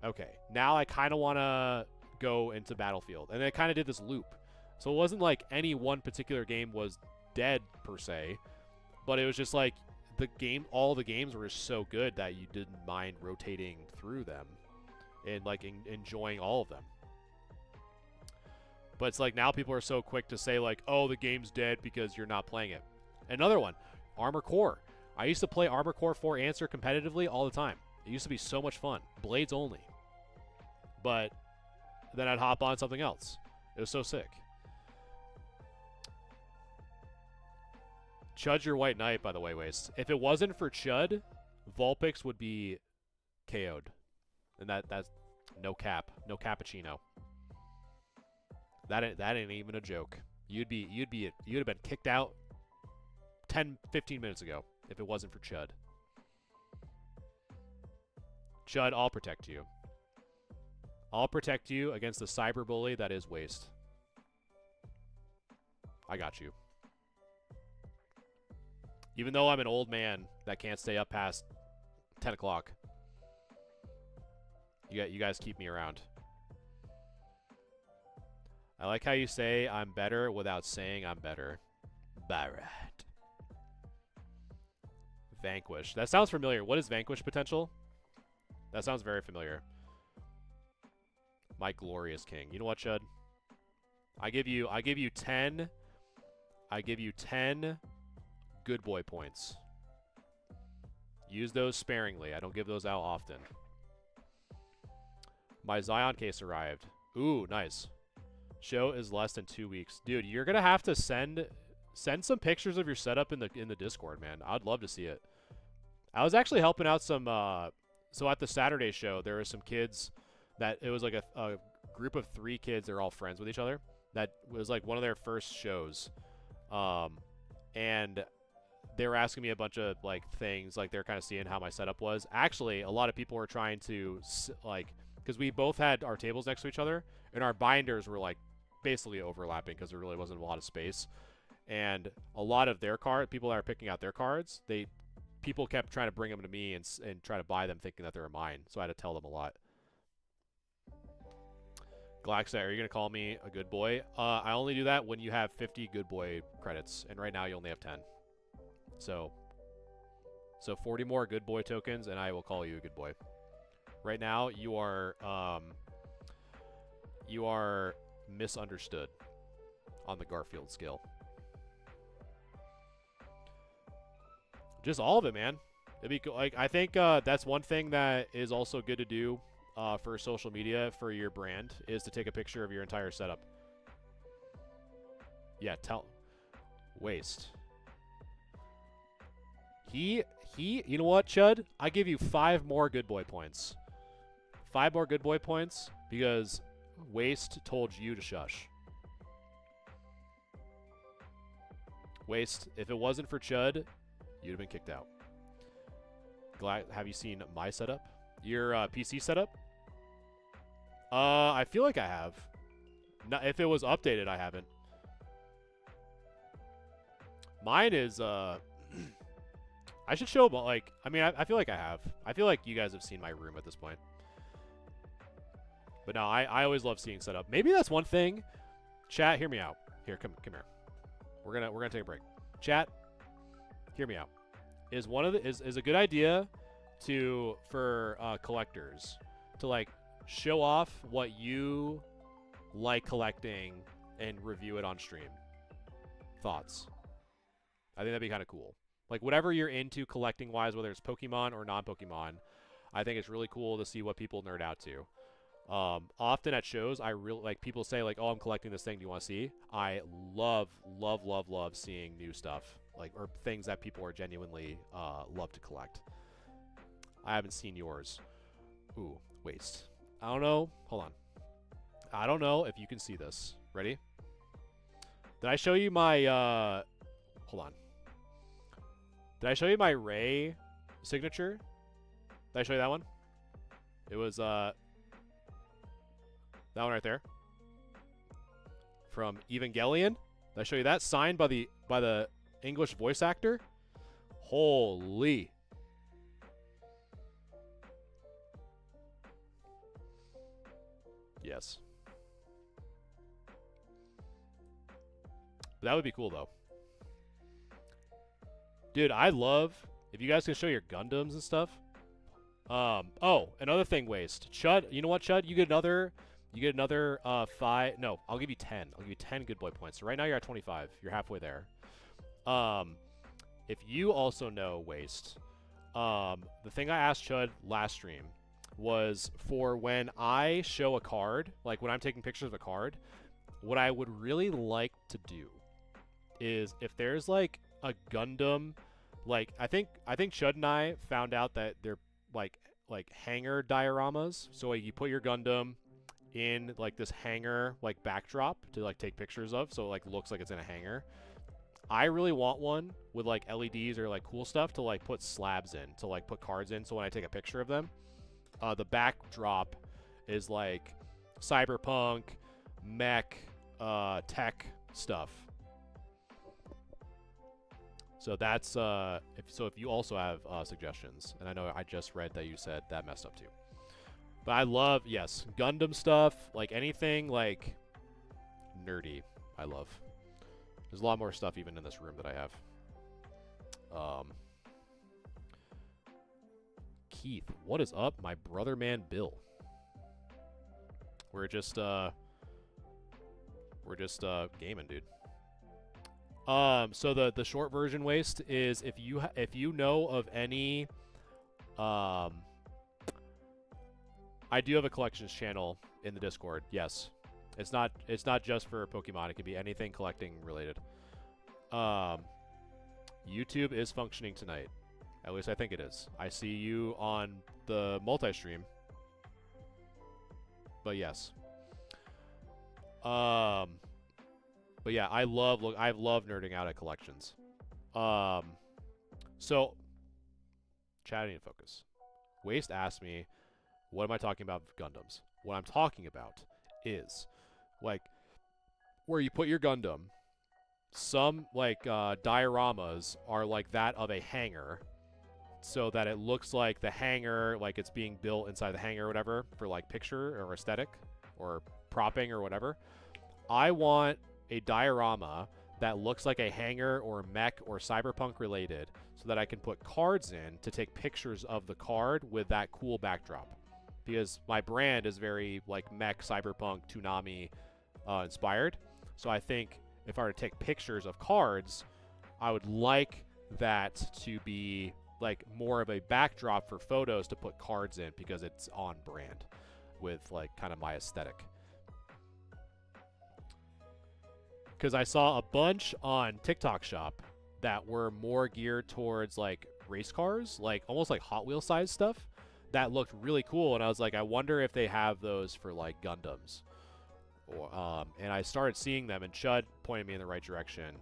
Okay, now I kind of want to go into Battlefield. And it kind of did this loop. So it wasn't like any one particular game was dead per se, but it was just like all the games were just so good that you didn't mind rotating through them and like enjoying all of them. But it's like now people are so quick to say like, oh, the game's dead because you're not playing it. Another one, Armored Core. I used to play Armored Core 4 Answer competitively all the time. It used to be so much fun. Blades only. But then I'd hop on something else. It was so sick. Chud's your white knight, by the way, Waste. If it wasn't for Chud, Vulpix would be KO'd. And that's no cap. No cappuccino. That ain't even a joke. You'd have been kicked out 10, 15 minutes ago if it wasn't for Chud. Chud, I'll protect you. I'll protect you against the cyberbully that is Waste. I got you. Even though I'm an old man that can't stay up past 10 o'clock. You guys keep me around. I like how you say I'm better without saying I'm better. Barrett. Vanquish. That sounds familiar. What is Vanquish potential? That sounds very familiar. My glorious king. You know what, Chud? I give you 10. I give you 10 good boy points. Use those sparingly. I don't give those out often. My Zion case arrived. Ooh, nice. Show is less than 2 weeks. Dude, you're going to have to send some pictures of your setup in the Discord, man. I'd love to see it. I was actually helping out some so at the Saturday show, there were some kids that it was like a group of 3 kids, they're all friends with each other. That was like one of their first shows. And they were asking me a bunch of like things, like they're kind of seeing how my setup was. Actually, a lot of people were trying to like, because we both had our tables next to each other and our binders were like basically overlapping because there really wasn't a lot of space. And a lot of their people that are picking out their cards, people kept trying to bring them to me and try to buy them thinking that they were mine. So I had to tell them a lot. Glaxia, are you going to call me a good boy? I only do that when you have 50 good boy credits. And right now you only have 10. So 40 more good boy tokens and I will call you a good boy. Right now you are misunderstood on the Garfield scale. Just all of it, man. It'd be like I think that's one thing that is also good to do for social media for your brand is to take a picture of your entire setup. Yeah, Waste. You know what, Chud? I give you 5 more good boy points. 5 more good boy points because Waste told you to shush. Waste, if it wasn't for Chud, you'd have been kicked out. Have you seen my setup? Your PC setup? I feel like I have. No, if it was updated, I haven't. Mine is I should show, but like, I mean, I feel like I have. I feel like you guys have seen my room at this point. But no, I always love seeing setup. Maybe that's one thing. Chat, hear me out. Here, come here. We're gonna take a break. Chat, hear me out. Is a good idea for collectors to like show off what you like collecting and review it on stream. Thoughts? I think that'd be kind of cool. Like whatever you're into collecting wise, whether it's Pokemon or non-Pokemon, I think it's really cool to see what people nerd out to. Often at shows, I really like people say like, "Oh, I'm collecting this thing. Do you want to see?" I love seeing new stuff, like or things that people are genuinely love to collect. I haven't seen yours. Ooh, waste. I don't know. Hold on. I don't know if you can see this. Ready? Did I show you my? Hold on. Did I show you my Ray signature? Did I show you that one? It was that one right there. From Evangelion. Did I show you that? Signed by the English voice actor? Holy. Yes. That would be cool though. Dude, I love if you guys can show your Gundams and stuff. Oh, another thing, Waste. Chud, you know what, Chud? You get another 5. No, I'll give you 10. I'll give you 10 good boy points. So right now you're at 25. You're halfway there. If you also know, Waste, the thing I asked Chud last stream was for when I show a card, like when I'm taking pictures of a card, what I would really like to do is if there's like a Gundam, like I think Chud and I found out that they're like hanger dioramas. So like, you put your Gundam in like this hanger like backdrop to like take pictures of, so it like looks like it's in a hanger. I really want one with like LEDs or like cool stuff to like put slabs in, to like put cards in, so when I take a picture of them, the backdrop is like cyberpunk, mech, tech stuff. So that's if you also have suggestions, and I know I just read that you said that messed up too. But I love, yes, Gundam stuff, like anything like nerdy, I love. There's a lot more stuff even in this room that I have. Keith, what is up, my brother man Bill? We're just gaming, dude. So the short version, Waste, is if you know of any, I do have a collections channel in the Discord. Yes, it's not just for Pokemon. It could be anything collecting related. YouTube is functioning tonight. At least I think it is. I see you on the multi-stream. But yes. But yeah, I love nerding out at collections. So chatting and focus. Waste asked me, what am I talking about with Gundams? What I'm talking about is like where you put your Gundam. Some like dioramas are like that of a hangar, so that it looks like the hangar, like it's being built inside the hangar or whatever, for like picture or aesthetic or propping or whatever. I want a diorama that looks like a hangar or mech or cyberpunk related, so that I can put cards in to take pictures of the card with that cool backdrop. Because my brand is very like mech, cyberpunk, Toonami inspired. So I think if I were to take pictures of cards, I would like that to be like more of a backdrop for photos to put cards in, because it's on brand with like kind of my aesthetic. Because I saw a bunch on TikTok Shop that were more geared towards like race cars, like almost like Hot Wheel size stuff that looked really cool. And I was like, I wonder if they have those for like Gundams. Or, and I started seeing them, and Chud pointed me in the right direction.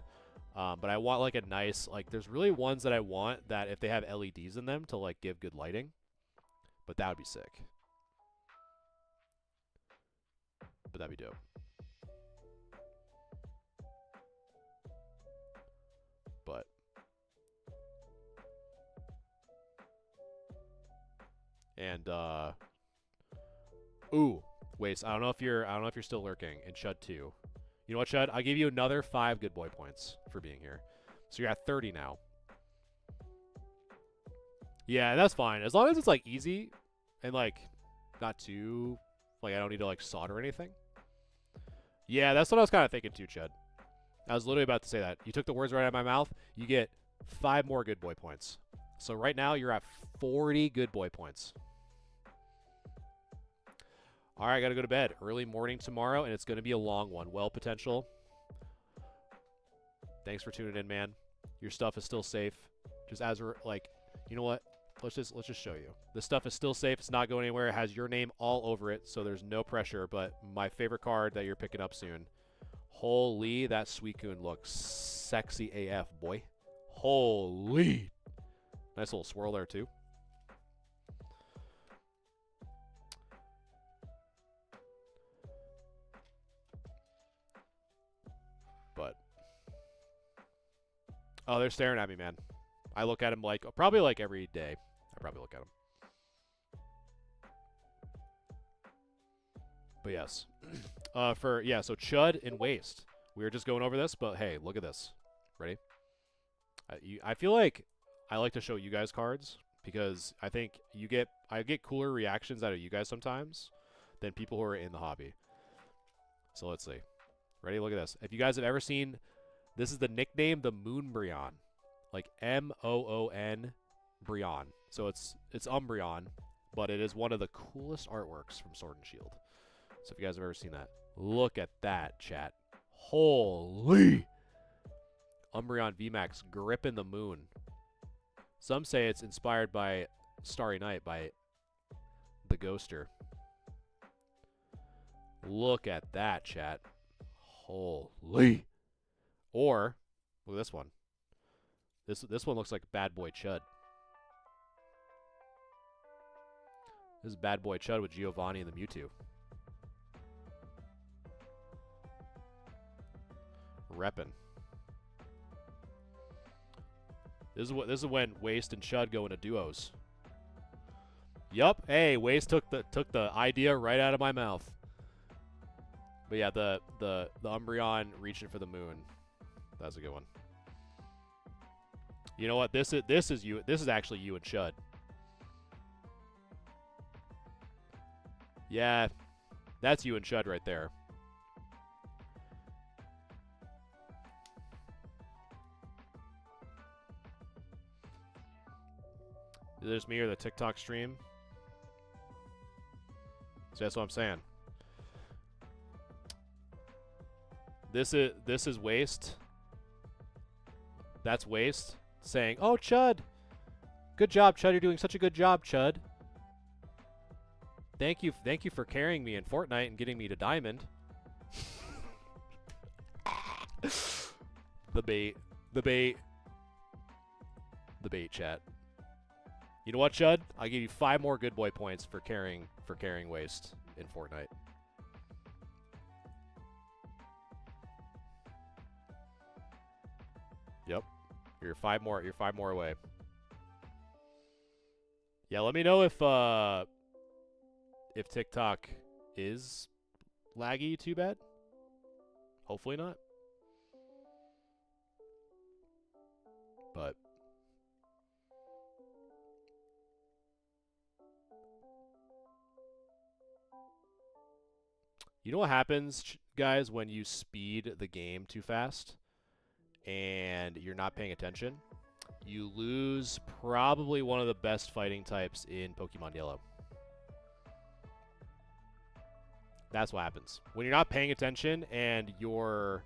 But I want like a nice, like there's really ones that I want that if they have LEDs in them to like give good lighting. But that would be sick. But that'd be dope. But and ooh, Waste. I don't know if you're still lurking in Chud 2. You know what, Chud? I'll give you another 5 good boy points for being here. So you're at 30 now. Yeah, that's fine. As long as it's like easy and like not too like I don't need to like solder anything. Yeah, that's what I was kind of thinking too, Chud. I was literally about to say that. You took the words right out of my mouth. You get 5 more good boy points. So right now you're at 40 good boy points. All right, I got to go to bed. Early morning tomorrow, and it's going to be a long one. Well potential. Thanks for tuning in, man. Your stuff is still safe. Just as we're like, you know what? Let's just show you. This stuff is still safe. It's not going anywhere. It has your name all over it, so there's no pressure. But my favorite card that you're picking up soon. Holy, that Suicune looks sexy AF, boy. Holy. Nice little swirl there, too. But. Oh, they're staring at me, man. I look at them like, probably like every day. I probably look at them. But yes. So Chud and Waste. We were just going over this, but hey, look at this. Ready? I feel like I like to show you guys cards because I think I get cooler reactions out of you guys sometimes than people who are in the hobby. So let's see. Ready? Look at this. If you guys have ever seen, this is the nickname, the Moonbryon. Like M-O-O-N Bryon. So it's Umbreon, but it is one of the coolest artworks from Sword and Shield. So if you guys have ever seen that, look at that, chat. Holy! Umbreon VMAX gripping the moon. Some say it's inspired by Starry Night by the Ghoster. Look at that, chat. Holy! Or look at this one. This one looks like Bad Boy Chud. This is Bad Boy Chud with Giovanni and the Mewtwo. Reppin'. This is when Waste and Chud go into duos. Yup. Hey, Waste took the idea right out of my mouth. But yeah, the Umbreon reaching for the moon. That's a good one. You know what? This is you. This is actually you and Chud. Yeah, that's you and Chud right there. Is this me or the TikTok stream? So that's what I'm saying. This is Waste. That's Waste saying, "Oh, Chud, good job, Chud. You're doing such a good job, Chud. Thank you for carrying me in Fortnite and getting me to Diamond." The bait, chat. You know what, Chud? I'll give you 5 more good boy points for carrying Waste in Fortnite. Yep. You're 5 more away. Yeah, let me know if TikTok is laggy too bad. Hopefully not. But you know what happens, guys, when you speed the game too fast and you're not paying attention? You lose probably one of the best fighting types in Pokemon Yellow. That's what happens. When you're not paying attention and you're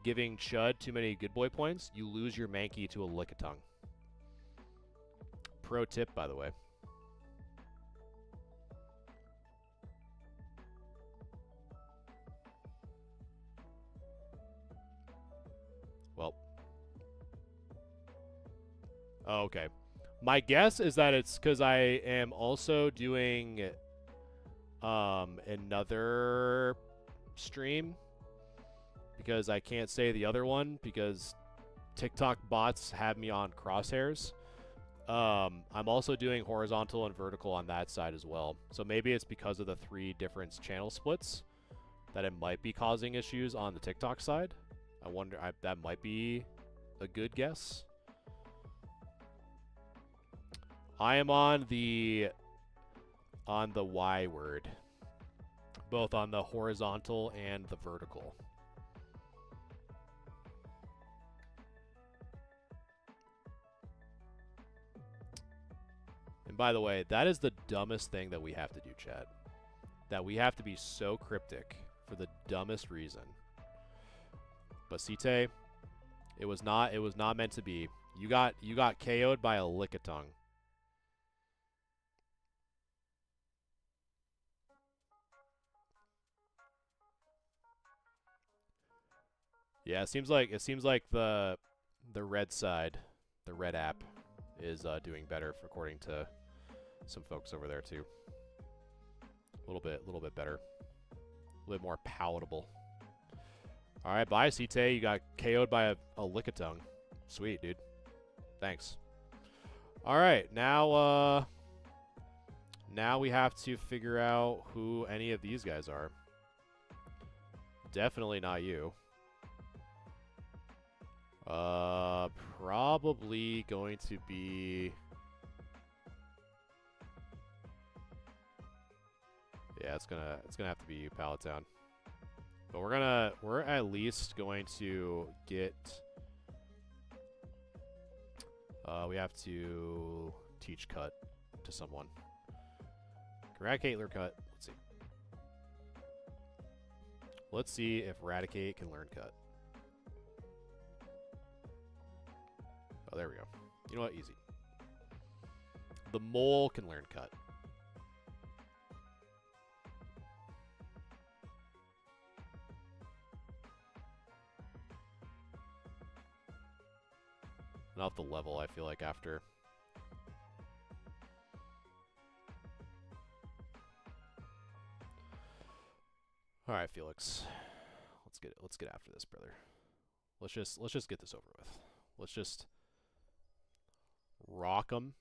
giving Chud too many good boy points, you lose your Mankey to a Lickitung. Pro tip, by the way. Well. Oh, okay. My guess is that it's because I am also doing another stream because I can't say the other one because TikTok bots have me on crosshairs. I'm also doing horizontal and vertical on that side as well. So maybe it's because of the 3 different channel splits that it might be causing issues on the TikTok side. I wonder, that might be a good guess. I am on the Y word, both on the horizontal and the vertical. And by the way, that is the dumbest thing that we have to do, chat. That we have to be so cryptic for the dumbest reason. But Site, it was not meant to be. You got KO'd by a lickitung. Yeah, it seems like the red side, the red app, is doing better according to some folks over there too. A little bit better, a little bit more palatable. All right, bye, Site. You got KO'd by a lickitung. Sweet, dude. Thanks. All right, now we have to figure out who any of these guys are. Definitely not you. Probably going to be... Yeah, it's gonna have to be you, Palatown. But we're at least going to get... we have to teach cut to someone. Eradicate, learn cut. Let's see. Let's see if Eradicate can learn cut. Oh, there we go. You know what? Easy. The mole can learn cut. Not the level, I feel like, after. All right, Felix. Let's get after this, brother. Let's just get this over with. Let's just rock 'em.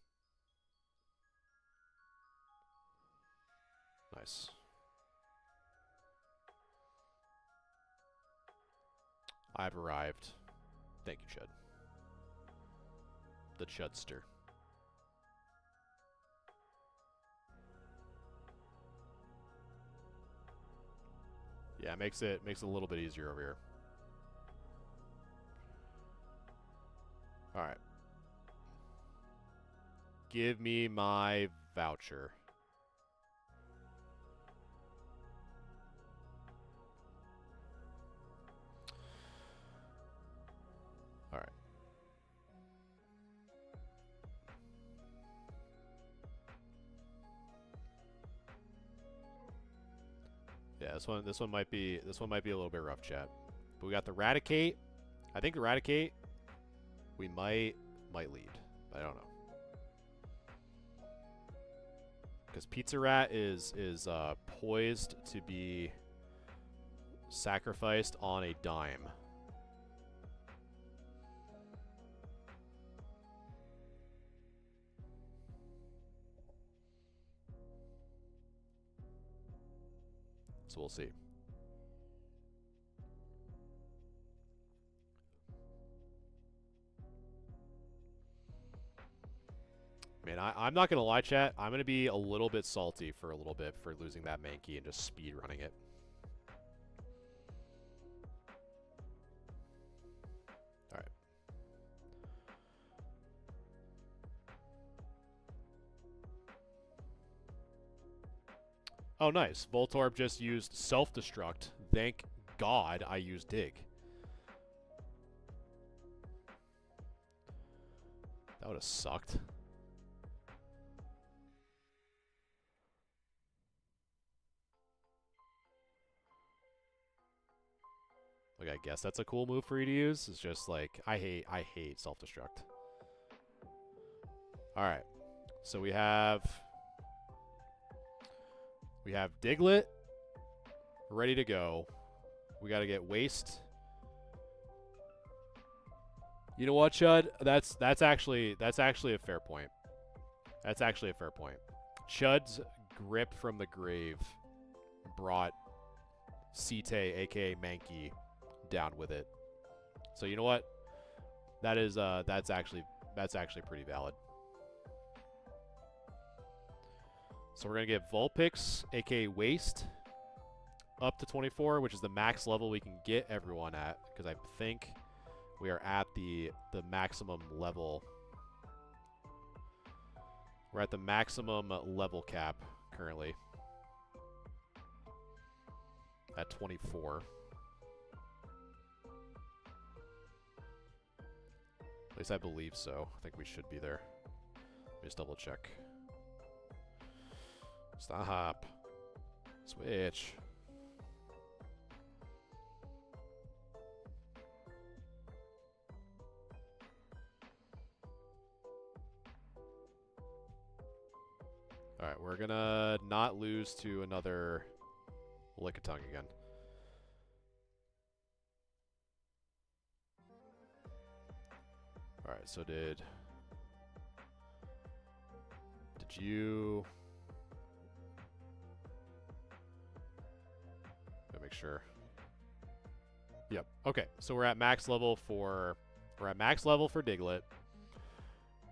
Nice. I've arrived. Thank you, Chud. The Chudster. Yeah, it makes it a little bit easier over here. All right. Give me my voucher. All right. Yeah, this one might be a little bit rough, chat. But we got the Eradicate. I think Eradicate we might lead. But I don't know. Because Pizza Rat is poised to be sacrificed on a dime. So we'll see. Man, I'm not going to lie, chat. I'm going to be a little bit salty for a little bit for losing that Mankey and just speed running it. All right. Oh, nice. Voltorb just used self-destruct. Thank God I used dig. That would have sucked. Like, I guess that's a cool move for you to use. It's just like, I hate self-destruct. Alright. So we have Diglett ready to go. We got to get Waste. You know what, Chud? That's actually a fair point. That's actually a fair point. Chud's Grip from the Grave brought Site, aka Mankey, down with it. So you know what? That is that's actually pretty valid. So we're gonna get Vulpix, aka Waste, up to 24, which is the max level we can get everyone at, because I think we are at the maximum level. We're at the maximum level cap currently at 24. At least I believe so. I think we should be there. Let me just double check. Stop. Switch. Alright, we're gonna not lose to another Lickitung again. Alright, so did you... Gotta make sure. Yep. Okay, so we're at max level for Diglett.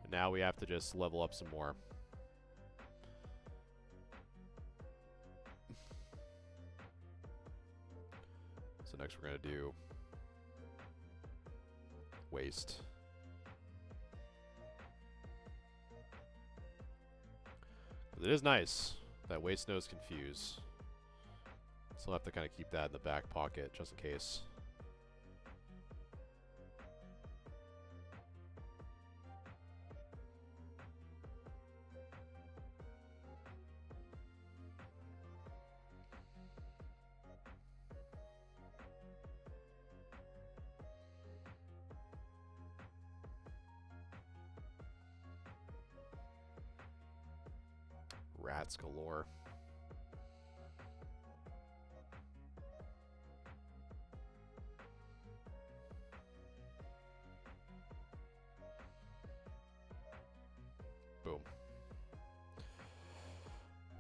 And now we have to just level up some more. So next we're gonna do Waste. It is nice that Waste knows Confuse. So we'll have to kind of keep that in the back pocket just in case. Rats galore. Boom.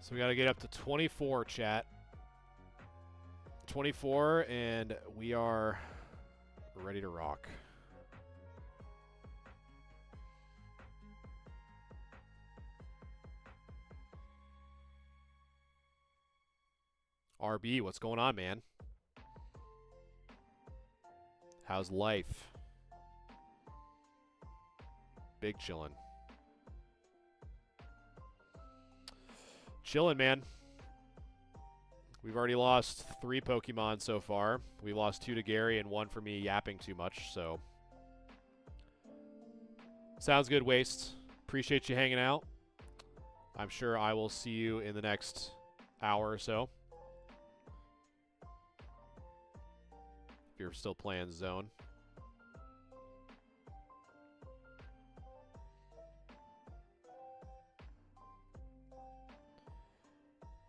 So we got to get up to 24, chat. 24, and we are ready to rock. RB, what's going on, man? How's life? Big chillin'. Chillin', man. We've already lost 3 Pokemon so far. We lost 2 to Gary and 1 for me yapping too much, so. Sounds good, Waste. Appreciate you hanging out. I'm sure I will see you in the next hour or so. If you're still playing Zone.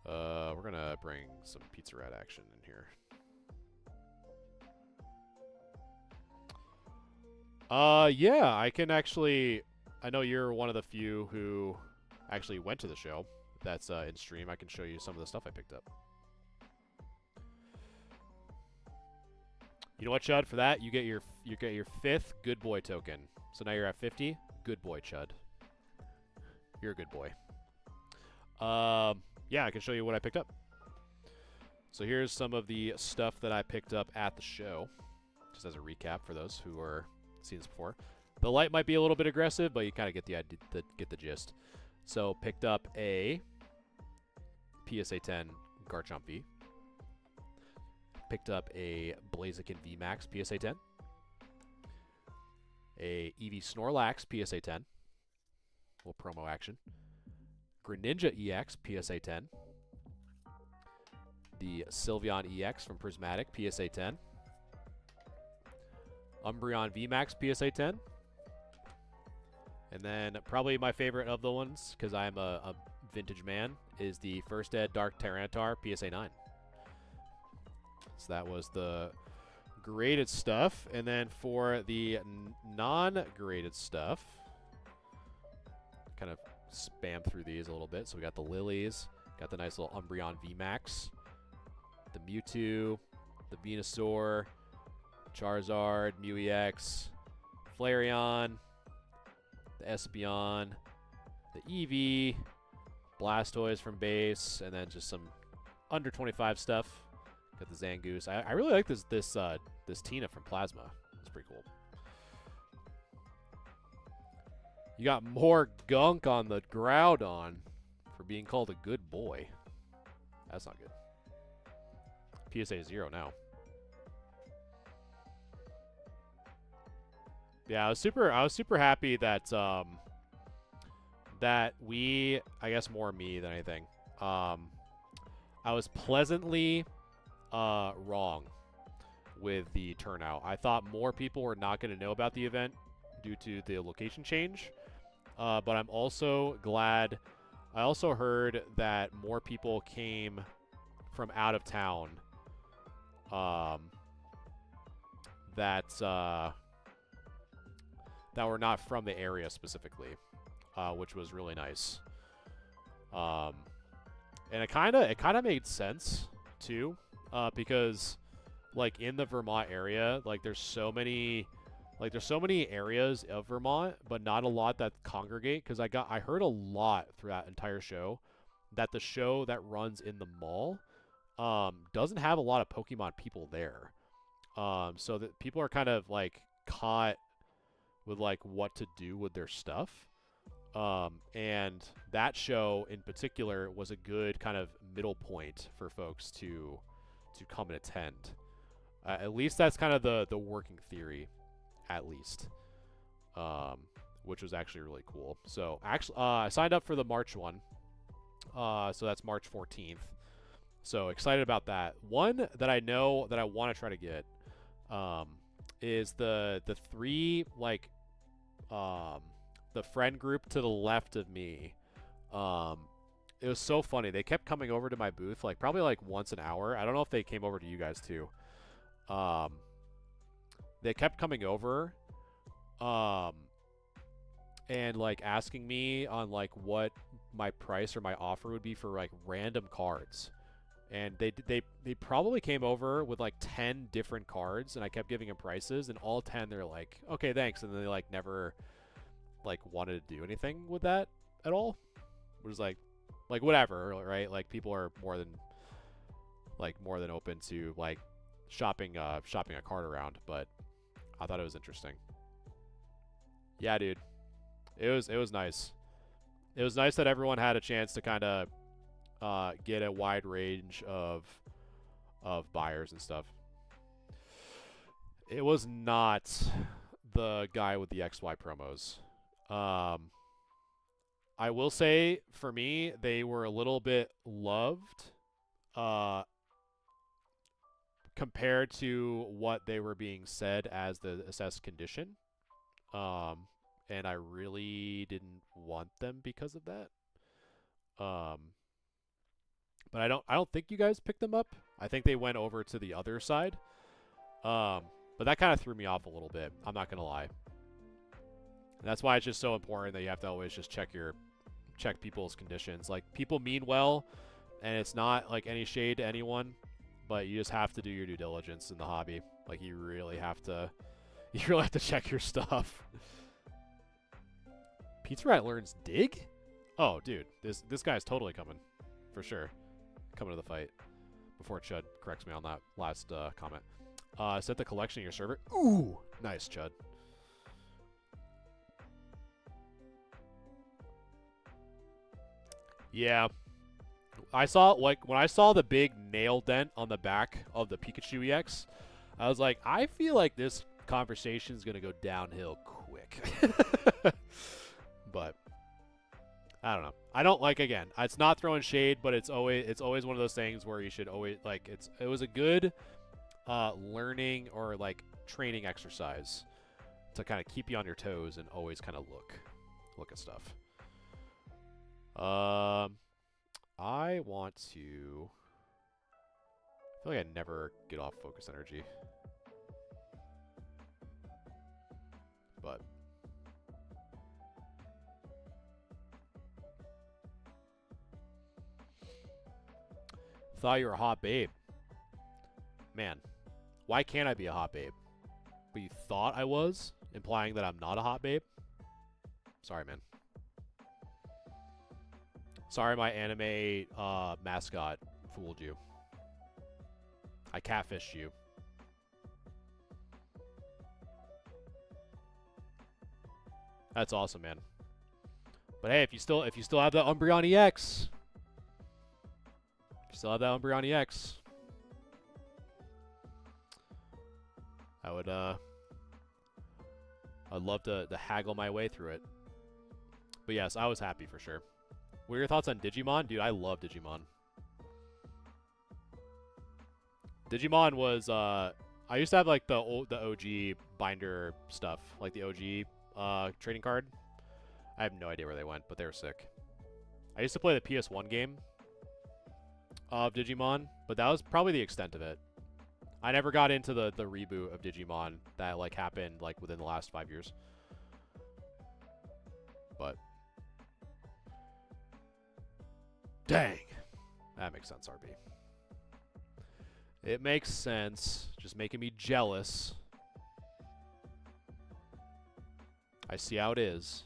We're gonna bring some Pizza Rat action in here. Yeah, I can actually... I know you're one of the few who actually went to the show. That's in stream. I can show you some of the stuff I picked up. You know what, Chud? For that, you get your 5th good boy token. So now you're at 50. Good boy, Chud. You're a good boy. Yeah, I can show you what I picked up. So here's some of the stuff that I picked up at the show, just as a recap for those who are seen this before. The light might be a little bit aggressive, but you kind of get the idea, get the gist. So picked up a PSA 10 Garchomp V. Picked up a Blaziken VMAX PSA 10. A Eevee Snorlax PSA 10. Little promo action. Greninja EX PSA 10. The Sylveon EX from Prismatic PSA 10. Umbreon VMAX PSA 10. And then probably my favorite of the ones, because I'm a vintage man, is the First Ed Dark Tyranitar PSA 9. So that was the graded stuff. And then for the non-graded stuff, kind of spam through these a little bit. So we got the Lilies, got the nice little Umbreon VMAX, the Mewtwo, the Venusaur, Charizard, Mew EX, Flareon, the Espeon, the Eevee, Blastoise from base, and then just some under 25 stuff. Got the Zangoose. I really like this Tina from Plasma. It's pretty cool. You got more gunk on the Groudon for being called a good boy. That's not good. PSA 0 now. Yeah, I was super happy that that we, I guess more me than anything, I was pleasantly wrong with the turnout. I thought more people were not going to know about the event due to the location change, but I'm also glad. I also heard that more people came from out of town that were not from the area specifically, which was really nice. And it kind of made sense too, because like in the Vermont area, like there's so many areas of Vermont, but not a lot that congregate. Because I heard a lot through that entire show that the show that runs in the mall doesn't have a lot of Pokemon people there, so that people are kind of like caught with like what to do with their stuff. And that show in particular was a good kind of middle point for folks to come and attend. At least that's kind of the working theory, at least, which was actually really cool. So actually, I signed up for the March one, so that's March 14th. So excited about that. One that I know that I want to try to get is the three like the friend group to the left of me. It was so funny. They kept coming over to my booth like probably like once an hour. I don't know if they came over to you guys too. They kept coming over and like asking me on like what my price or my offer would be for like random cards. And they probably came over with like 10 different cards, and I kept giving them prices, and all 10 they're like, okay, thanks, and then they like never like wanted to do anything with that at all. It was like whatever, right? Like people are more than open to like shopping a card around, but I thought it was interesting. Yeah, dude. It was nice. It was nice that everyone had a chance to kind of get a wide range of buyers and stuff. It was not the guy with the XY promos. I will say, for me, they were a little bit loved compared to what they were being said as the assessed condition. And I really didn't want them because of that. But I don't think you guys picked them up. I think they went over to the other side. But that kind of threw me off a little bit. I'm not gonna lie. And that's why it's just so important that you have to always just check people's conditions. Like, people mean well, and it's not like any shade to anyone, but you just have to do your due diligence in the hobby. Like, you really have to check your stuff. Pizza Rat learns dig? Oh, dude, this guy's totally coming, for sure. Coming to the fight. Before Chud corrects me on that last comment. Set the collection in your server. Ooh, nice, Chud. Yeah. I saw, like, when I saw the big nail dent on the back of the Pikachu EX, I was like, I feel like this conversation is going to go downhill quick. But I don't know. I don't like, again, it's not throwing shade, but it's always one of those things where you should always, like, it was a good learning or like training exercise to kind of keep you on your toes and always kind of look at stuff. I want to feel like I never get off focus energy. But thought you were a hot babe. Man, why can't I be a hot babe? But you thought I was, implying that I'm not a hot babe? Sorry, man. Sorry my anime mascot fooled you. I catfished you. That's awesome, man. But hey, if you still have that Umbreon EX, I would I'd love to haggle my way through it. But yes, I was happy for sure. What are your thoughts on Digimon? Dude, I love Digimon. Digimon was I used to have like the OG binder stuff, like the OG trading card. I have no idea where they went, but they were sick. I used to play the PS1 game of Digimon, but that was probably the extent of it. I never got into the reboot of Digimon that like happened like within the last 5 years. But dang, that makes sense, RB. It makes sense. Just making me jealous. I see how it is.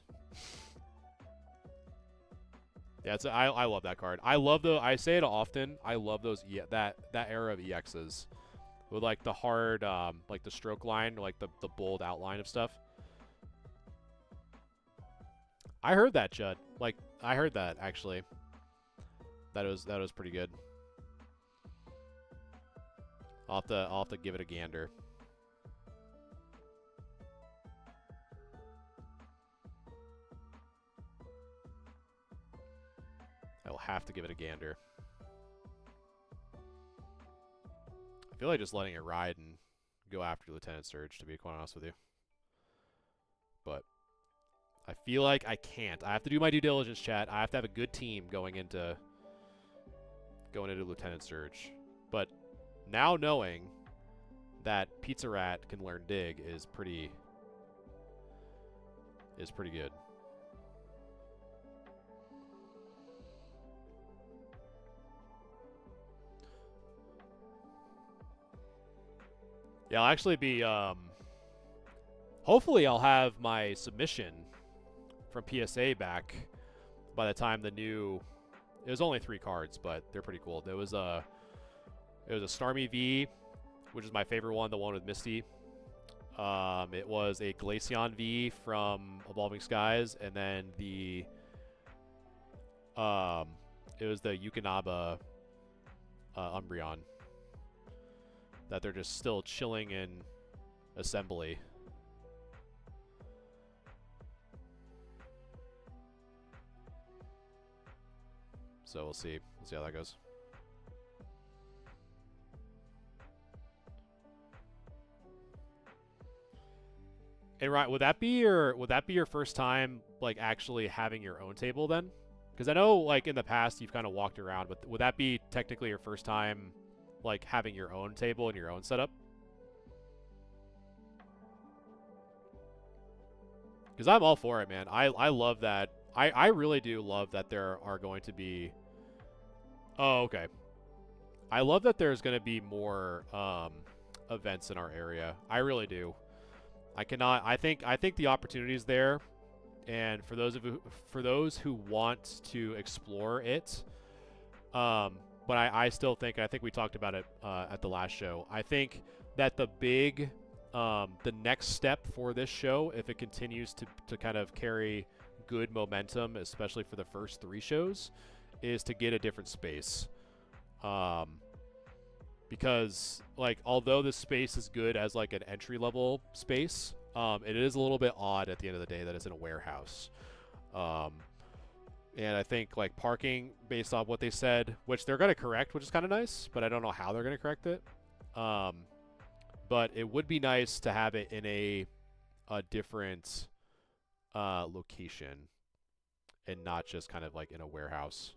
Yeah, I love that card. I love I say it often. I love those that era of EXs with like the hard like the stroke line, like the bold outline of stuff. I heard that, Judd. Like I heard that actually. That was pretty good. I'll have to give it a gander. I will have to give it a gander. I feel like just letting it ride and go after Lieutenant Surge, to be quite honest with you. But I feel like I can't. I have to do my due diligence, chat. I have to have a good team going into Lieutenant Surge. But now knowing that Pizza Rat can learn Dig is pretty good. Yeah, I'll actually be hopefully I'll have my submission from PSA back by the time the new. It was only 3 cards, but they're pretty cool. It was a Starmie V, which is my favorite one, the one with Misty. It was a Glaceon V from Evolving Skies, and then it was the Yukonaba Umbreon that they're just still chilling in assembly. So we'll see. We'll see how that goes. And right, would that be your first time like actually having your own table then? Because I know like in the past you've kind of walked around, but would that be technically your first time like having your own table and your own setup? Because I'm all for it, man. I love that. I really do love that there are going to be. Oh, okay. I love that there's going to be more events in our area. I really do. I think the opportunity is there, and for those who want to explore it, but I still think, I think we talked about it at the last show. I think that the next step for this show, if it continues to kind of carry good momentum, especially for the first 3 shows, is to get a different space. Because like although this space is good as like an entry level space, it is a little bit odd at the end of the day that it's in a warehouse. And I think like parking, based on what they said, which they're going to correct, which is kind of nice, but I don't know how they're going to correct it. But it would be nice to have it in a different location and not just kind of like in a warehouse.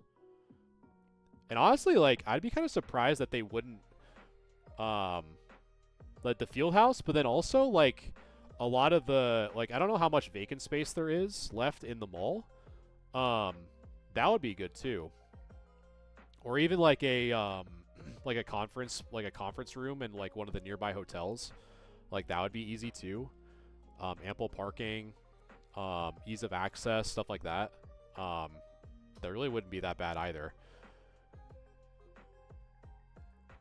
And honestly, like I'd be kind of surprised that they wouldn't like the field house, but then also like a lot of the like I don't know how much vacant space there is left in the mall. That would be good too. Or even like a conference room in like one of the nearby hotels. Like that would be easy too. Ample parking, ease of access, stuff like that. That really wouldn't be that bad either.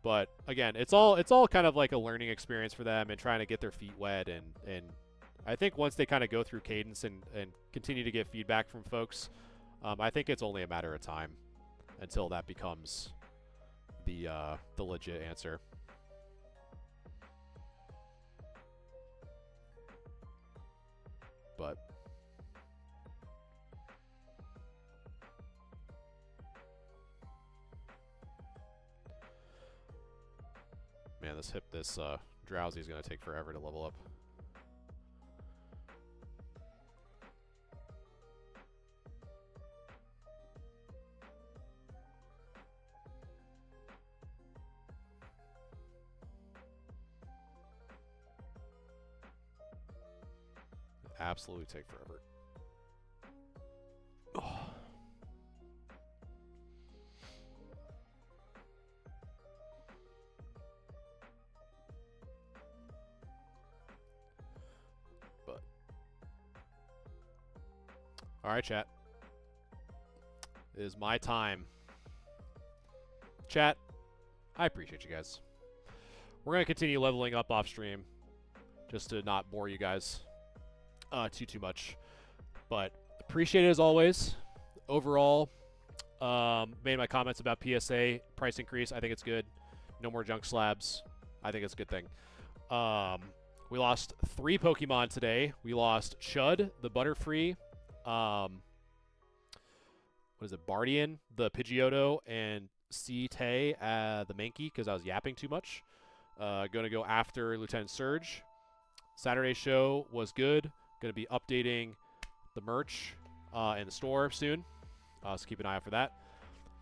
But again, it's all kind of like a learning experience for them and trying to get their feet wet and I think once they kind of go through cadence and continue to get feedback from folks, I think it's only a matter of time until that becomes the legit answer. But man, this drowsy is gonna take forever to level up. Absolutely take forever. Oh. But all right, chat. It is my time. Chat, I appreciate you guys. We're gonna continue leveling up off stream, just to not bore you guys too much, but appreciate it as always. Overall, made my comments about PSA price increase. I think it's good. No more junk slabs. I think it's a good thing. We lost 3 Pokemon today. We lost Chud, the Butterfree, what is it, Bardian, the Pidgeotto, and C-Tay, the Mankey, because I was yapping too much. Going to go after Lieutenant Surge. Saturday's show was good. Going to be updating the merch in the store soon. So keep an eye out for that.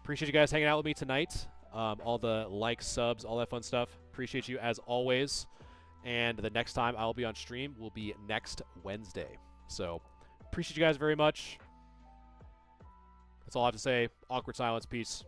Appreciate you guys hanging out with me tonight. All the likes, subs, all that fun stuff. Appreciate you as always. And the next time I'll be on stream will be next Wednesday. So appreciate you guys very much. That's all I have to say. Awkward silence. Peace.